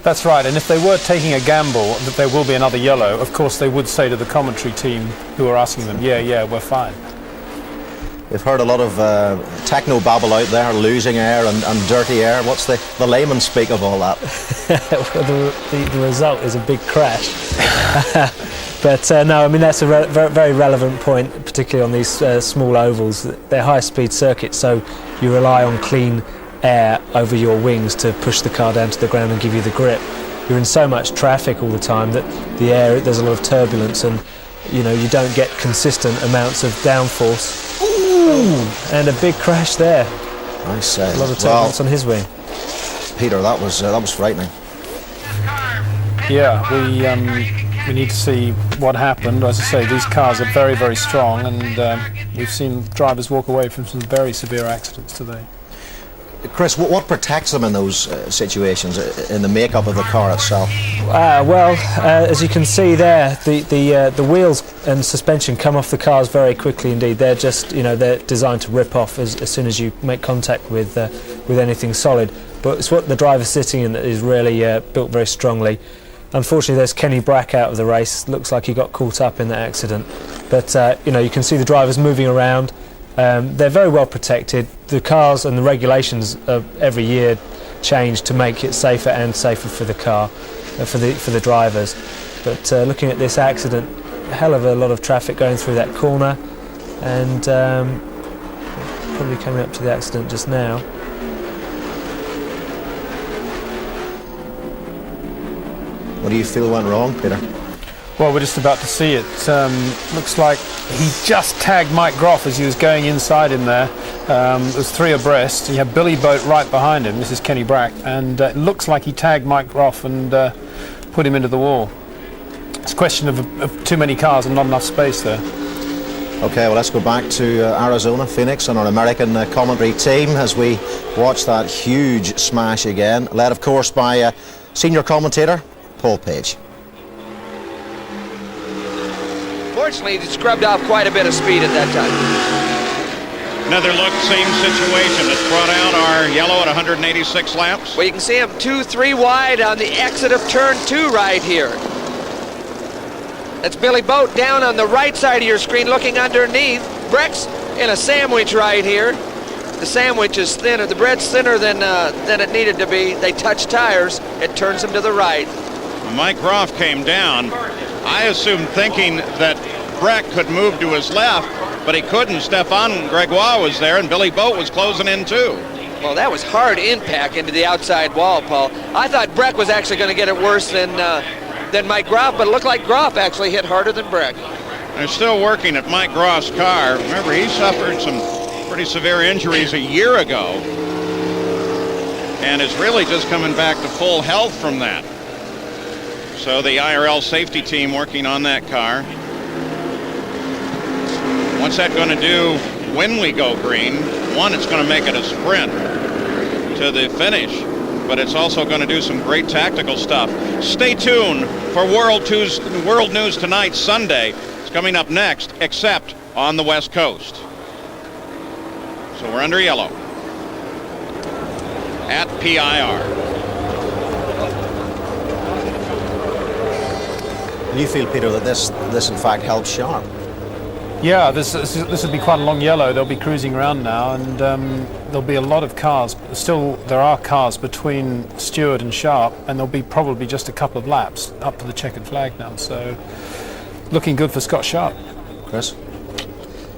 That's right, and if they were taking a gamble that there will be another yellow, of course they would say to the commentary team who are asking them, yeah, we're fine. We've heard a lot of techno babble out there, losing air and dirty air. What's the layman speak of all that? Well, the result is a big crash. But no, I mean, that's a very relevant point, particularly on these small ovals. They're high-speed circuits, so you rely on clean air over your wings to push the car down to the ground and give you the grip. You're in so much traffic all the time that the air, there's a lot of turbulence, and you don't get consistent amounts of downforce. Ooh, and a big crash there. I say. A lot of turbulence on his wing. Peter, that was frightening. Car, Yeah, we need to see what happened. As I say, these cars are very, very strong, and we've seen drivers walk away from some very severe accidents today. Chris, what protects them in those situations, in the makeup of the car itself? As you can see there, the wheels and suspension come off the cars very quickly indeed. They're just, they're designed to rip off as soon as you make contact with anything solid. But it's what the driver's sitting in that is really built very strongly. Unfortunately, there's Kenny Brack out of the race. Looks like he got caught up in that accident. But you can see the drivers moving around. They're very well protected. The cars and the regulations every year change to make it safer and safer for the car, for the drivers. But looking at this accident, a hell of a lot of traffic going through that corner, and probably coming up to the accident just now. What do you feel went wrong, Peter? Well, we're just about to see it. Looks like he just tagged Mike Groff as he was going inside him there. There's three abreast. You have Billy Boat right behind him. This is Kenny Brack. And it looks like he tagged Mike Groff and put him into the wall. It's a question of too many cars and not enough space there. Okay, well, let's go back to Arizona, Phoenix, and our American commentary team as we watch that huge smash again, led, of course, by senior commentator Paul Page. Fortunately, he scrubbed off quite a bit of speed at that time. Another look, same situation. It's brought out our yellow at 186 laps. Well, you can see him 2-3 wide on the exit of turn 2 right here. That's Billy Boat down on the right side of your screen looking underneath. Breck's in a sandwich right here. The sandwich is thinner. The bread's thinner than it needed to be. They touch tires. It turns him to the right. Mike Groff came down. I assumed thinking that Breck could move to his left, but he couldn't. Stefan Gregoire was there, and Billy Boat was closing in too. Well, that was hard impact into the outside wall, Paul. I thought Breck was actually going to get it worse than Mike Groff, but it looked like Groff actually hit harder than Breck. They're still working at Mike Groff's car. Remember, he suffered some pretty severe injuries a year ago and is really just coming back to full health from that. So the IRL safety team working on that car. What's that going to do when we go green? One, it's going to make it a sprint to the finish, but it's also going to do some great tactical stuff. Stay tuned for World News Tonight, Sunday. It's coming up next, except on the West Coast. So we're under yellow at PIR. You feel, Peter, that this in fact helps Sharp? Yeah, this will be quite a long yellow. They'll be cruising around now, and there'll be a lot of cars. Still, there are cars between Stewart and Sharp, and there'll be probably just a couple of laps up to the checkered flag now. So, looking good for Scott Sharp. Chris?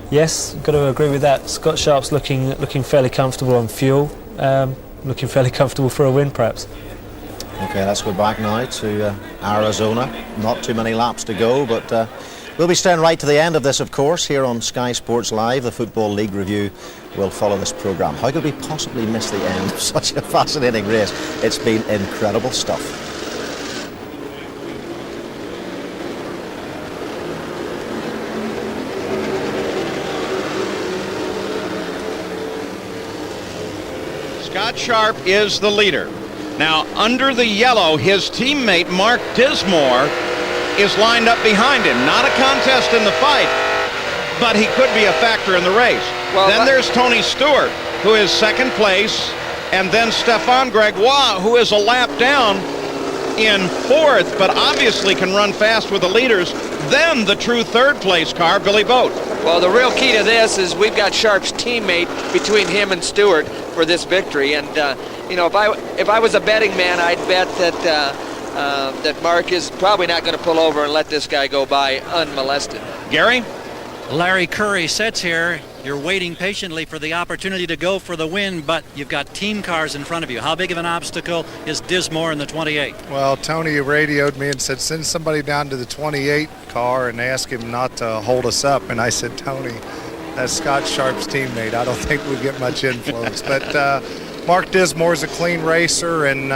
Yes, got to agree with that. Scott Sharp's looking fairly comfortable on fuel, looking fairly comfortable for a win, perhaps. Okay, let's go back now to Arizona. Not too many laps to go, but we'll be staying right to the end of this, of course, here on Sky Sports Live. The Football League review will follow this programme. How could we possibly miss the end of such a fascinating race? It's been incredible stuff. Scott Sharp is the leader. Now, under the yellow, his teammate Mark Dismore is lined up behind him. Not a contest in the fight, but he could be a factor in the race. Well, then there's Tony Stewart, who is second place, and then Stefan Gregoire, who is a lap down in fourth, but obviously can run fast with the leaders. Then the true third place car, Billy Boat. Well, the real key to this is we've got Sharp's teammate between him and Stewart for this victory, and if I was a betting man, I'd bet that Mark is probably not going to pull over and let this guy go by unmolested. Gary? Larry Curry sits here. You're waiting patiently for the opportunity to go for the win, but you've got team cars in front of you. How big of an obstacle is Dismore in the 28? Well, Tony radioed me and said, send somebody down to the 28 car and ask him not to hold us up. And I said, Tony, that's Scott Sharp's teammate. I don't think we get much influence. But Mark Dismore's a clean racer, and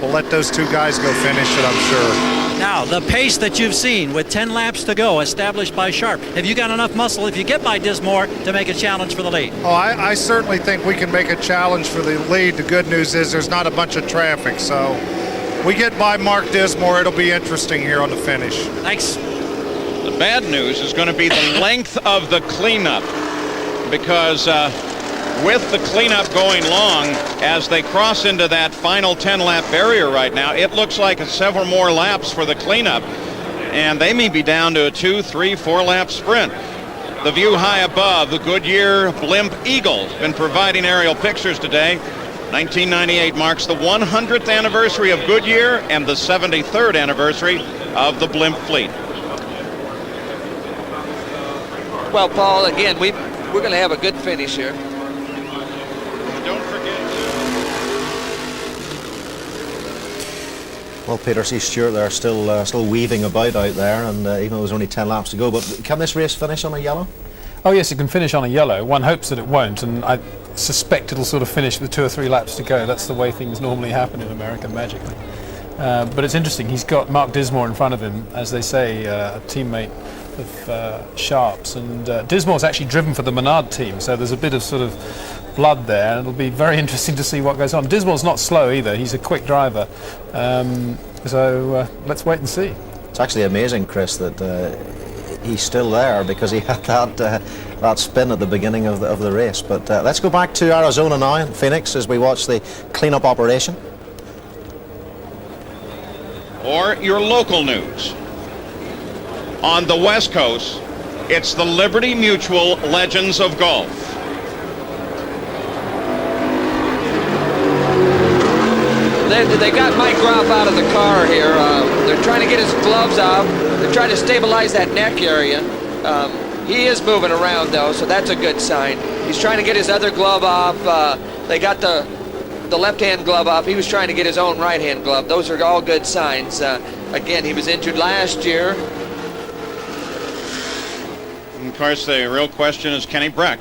we'll let those two guys go finish it, I'm sure. Now, the pace that you've seen with 10 laps to go, established by Sharp, have you got enough muscle if you get by Dismore to make a challenge for the lead? Oh, I certainly think we can make a challenge for the lead. The good news is there's not a bunch of traffic, so we get by Mark Dismore, it'll be interesting here on the finish. Thanks. The bad news is going to be the length of the cleanup, because with the cleanup going long, as they cross into that final 10-lap barrier right now, it looks like it's several more laps for the cleanup, and they may be down to a 2, 3, 4-lap sprint. The view high above, the Goodyear Blimp Eagle, been providing aerial pictures today. 1998 marks the 100th anniversary of Goodyear and the 73rd anniversary of the Blimp fleet. Well, Paul, again, we're going to have a good finish here. Don't forget. Well, Peter, see Stewart there still weaving about out there, and even though there's only 10 laps to go, but can this race finish on a yellow? Oh yes, it can finish on a yellow. One hopes that it won't, and I suspect it'll sort of finish with 2 or 3 laps to go. That's the way things normally happen in America, magically. But it's interesting, he's got Mark Dismore in front of him, as they say, a teammate of Sharp's, and Dismore's actually driven for the Menard team, so there's a bit of sort of blood there, and it'll be very interesting to see what goes on. Dismore's not slow either, he's a quick driver, so let's wait and see. It's actually amazing, Chris, that he's still there, because he had that spin at the beginning of the race. But let's go back to Arizona now, in Phoenix, as we watch the cleanup operation. Or your local news. On the West Coast, it's the Liberty Mutual Legends of Golf. They got Mike Groff out of the car here. They're trying to get his gloves off. They're trying to stabilize that neck area. He is moving around, though, so that's a good sign. He's trying to get his other glove off. They got the left-hand glove off. He was trying to get his own right-hand glove. Those are all good signs. Again, he was injured last year. And of course, the real question is Kenny Breck.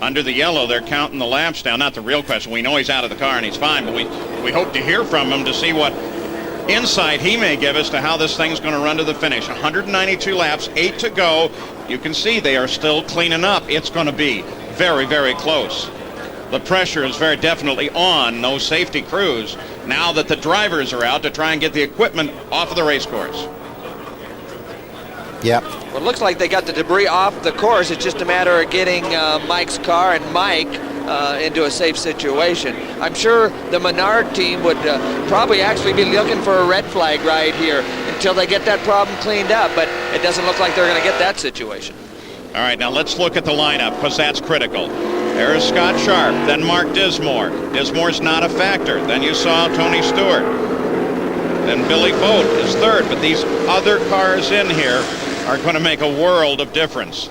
Under the yellow, they're counting the laps down. Not the real question. We know he's out of the car and he's fine, but we hope to hear from him to see what insight he may give us to how this thing's going to run to the finish. 192 laps, 8 to go. You can see they are still cleaning up. It's going to be very, very close. The pressure is very definitely on those safety crews now that the drivers are out to try and get the equipment off of the race course. Yeah. Well, it looks like they got the debris off the course. It's just a matter of getting Mike's car and Mike into a safe situation. I'm sure the Menard team would probably actually be looking for a red flag right here until they get that problem cleaned up, but it doesn't look like they're going to get that situation. All right, now let's look at the lineup, because that's critical. There's Scott Sharp, then Mark Dismore. Dismore's not a factor. Then you saw Tony Stewart. Then Billy Boat is third, but these other cars in here are going to make a world of difference.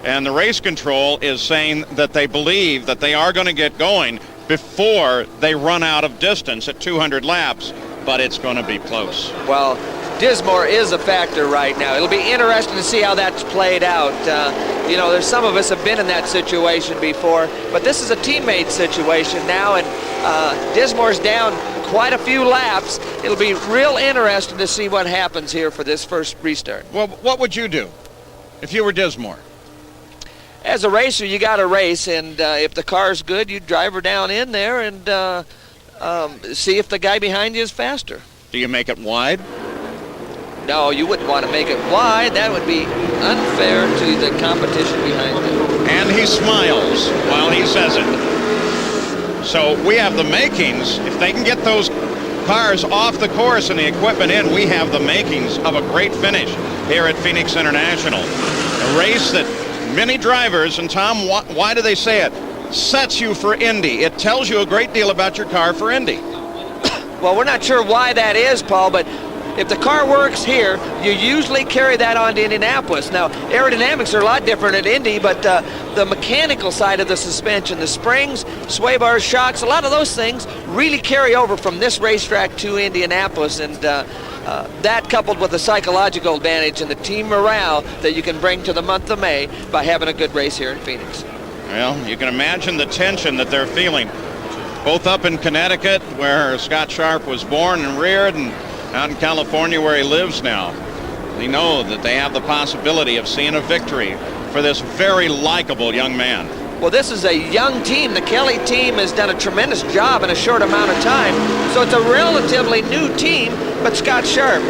And the race control is saying that they believe that they are going to get going before they run out of distance at 200 laps, but it's going to be close. Well, Dismore is a factor right now. It'll be interesting to see how that's played out. You know, there's some of us have been in that situation before, but this is a teammate situation now, and Dismore's down quite a few laps. It'll be real interesting to see what happens here for this first restart. Well, what would you do if you were Dismore? As a racer, you got to race, and if the car's good, you drive her down in there and see if the guy behind you is faster. Do you make it wide? No, you wouldn't want to make it wide. That would be unfair to the competition behind you. And he smiles while he says it. So we have the makings. If they can get those cars off the course and the equipment in, we have the makings of a great finish here at Phoenix International. A race that many drivers, and Tom, why do they say it, sets you for Indy. It tells you a great deal about your car for Indy. Well, we're not sure why that is, Paul, but if the car works here, you usually carry that on to Indianapolis. Now, aerodynamics are a lot different at Indy, but the mechanical side of the suspension, the springs, sway bars, shocks, a lot of those things really carry over from this racetrack to Indianapolis, and that coupled with the psychological advantage and the team morale that you can bring to the month of May by having a good race here in Phoenix. Well, you can imagine the tension that they're feeling. both up in Connecticut, where Scott Sharp was born and reared, and out in California, where he lives now. They know that they have the possibility of seeing a victory for this very likable young man. Well, this is a young team. The Kelly team has done a tremendous job in a short amount of time. So it's a relatively new team, but Scott Sharp,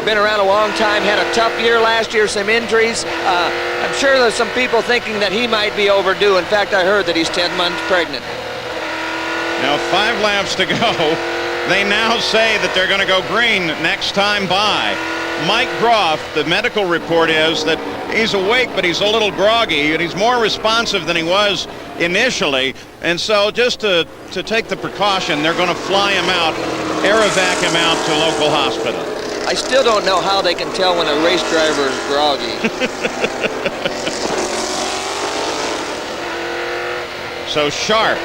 been around a long time, had a tough year last year, some injuries. I'm sure there's some people thinking that he might be overdue. In fact, I heard that he's 10 months pregnant. Now 5 laps to go. They now say that they're going to go green next time by. Mike Groff, the medical report is that he's awake, but he's a little groggy, and he's more responsive than he was initially. And so just to take the precaution, they're going to fly him out, aerovac him out to local hospital. I still don't know how they can tell when a race driver is groggy. So Sharp,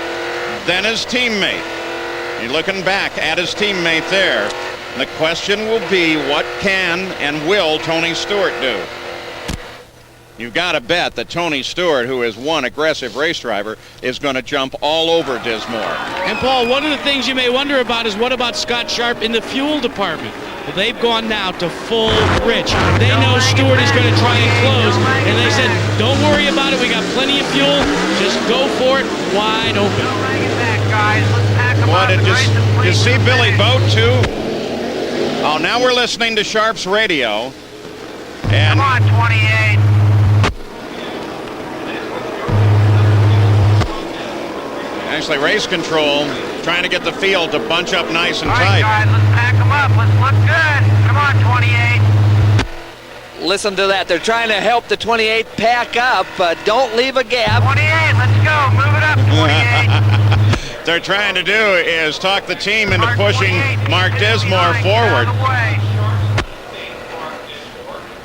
then his teammate. You're looking back at his teammate there. The question will be, what can and will Tony Stewart do? You've got to bet that Tony Stewart, who is one aggressive race driver, is going to jump all over Dismore. And Paul, one of the things you may wonder about is, what about Scott Sharp in the fuel department? Well, they've gone now to full rich. They know Stewart is going to try and close, and they said, don't worry about it. We got plenty of fuel. Just go for it wide open. What, did you see Billy Boat too? Oh, now we're listening to Sharp's radio. And come on, 28. Actually, race control trying to get the field to bunch up nice and All tight. right, guys, let's pack them up. Let's look good. Come on, 28. Listen to that. They're trying to help the 28 pack up, but don't leave a gap. 28, let's go. Move it up, 28. They're trying to do is talk the team into pushing Mark Dismore forward.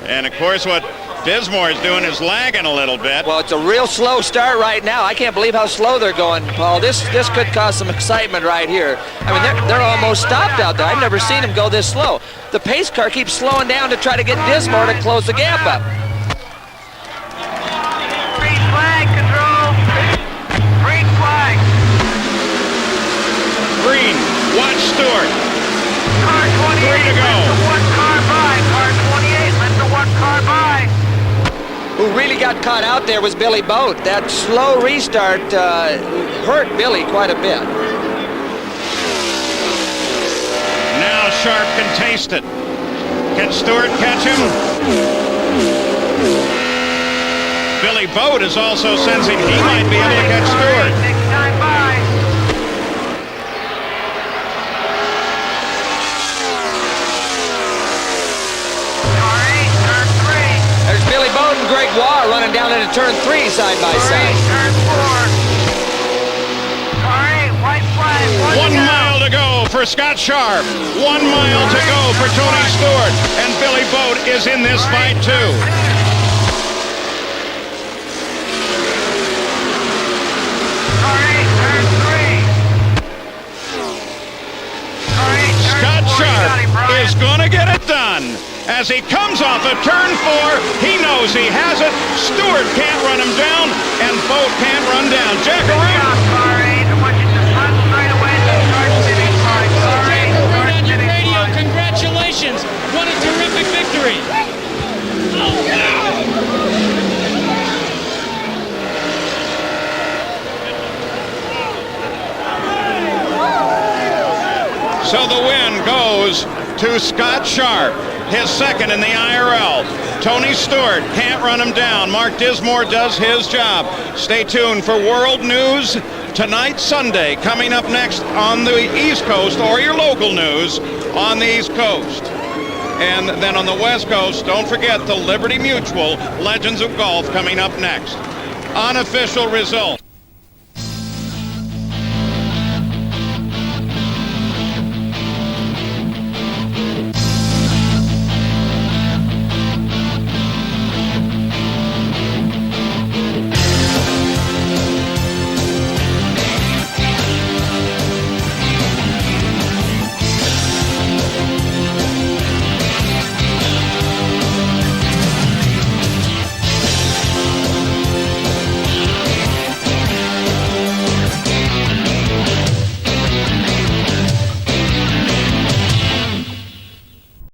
And of course, what Dismore is doing is lagging a little bit. Well, it's a real slow start right now. I can't believe how slow they're going, Paul. This could cause some excitement right here. I mean, they're almost stopped out there. I've never seen them go this slow. The pace car keeps slowing down to try to get Dismore to close the gap up. Green flag, control. Green flag. Green, watch Stewart. Car 28, 3 to go. let the one car by. Car 28, let the one car by. Who really got caught out there was Billy Boat. That slow restart hurt Billy quite a bit. Now Sharp can taste it. Can Stewart catch him? Billy Boat is also sensing he might be able to catch Stewart. Next time by. There's Billy Bowden and Greg Waugh running down into turn 3 side by side. Turn 4. All right, white flag. 1 mile to go for Scott Sharp. 1 mile to go for Tony Stewart. And Billy Boat is in this fight too. Scott Sharp is going to get it done. As he comes off of turn 4, he knows he has it. Stewart can't run him down, and Boat can't run down. Jackaroo. Jackaroo on your radio, congratulations. What a terrific victory. So the win goes to Scott Sharp, his second in the IRL. Tony Stewart can't run him down. Mark Dismore does his job. Stay tuned for World News tonight, Sunday, coming up next on the East Coast, or your local news on the East Coast. And then on the West Coast, don't forget the Liberty Mutual Legends of Golf coming up next. Unofficial results.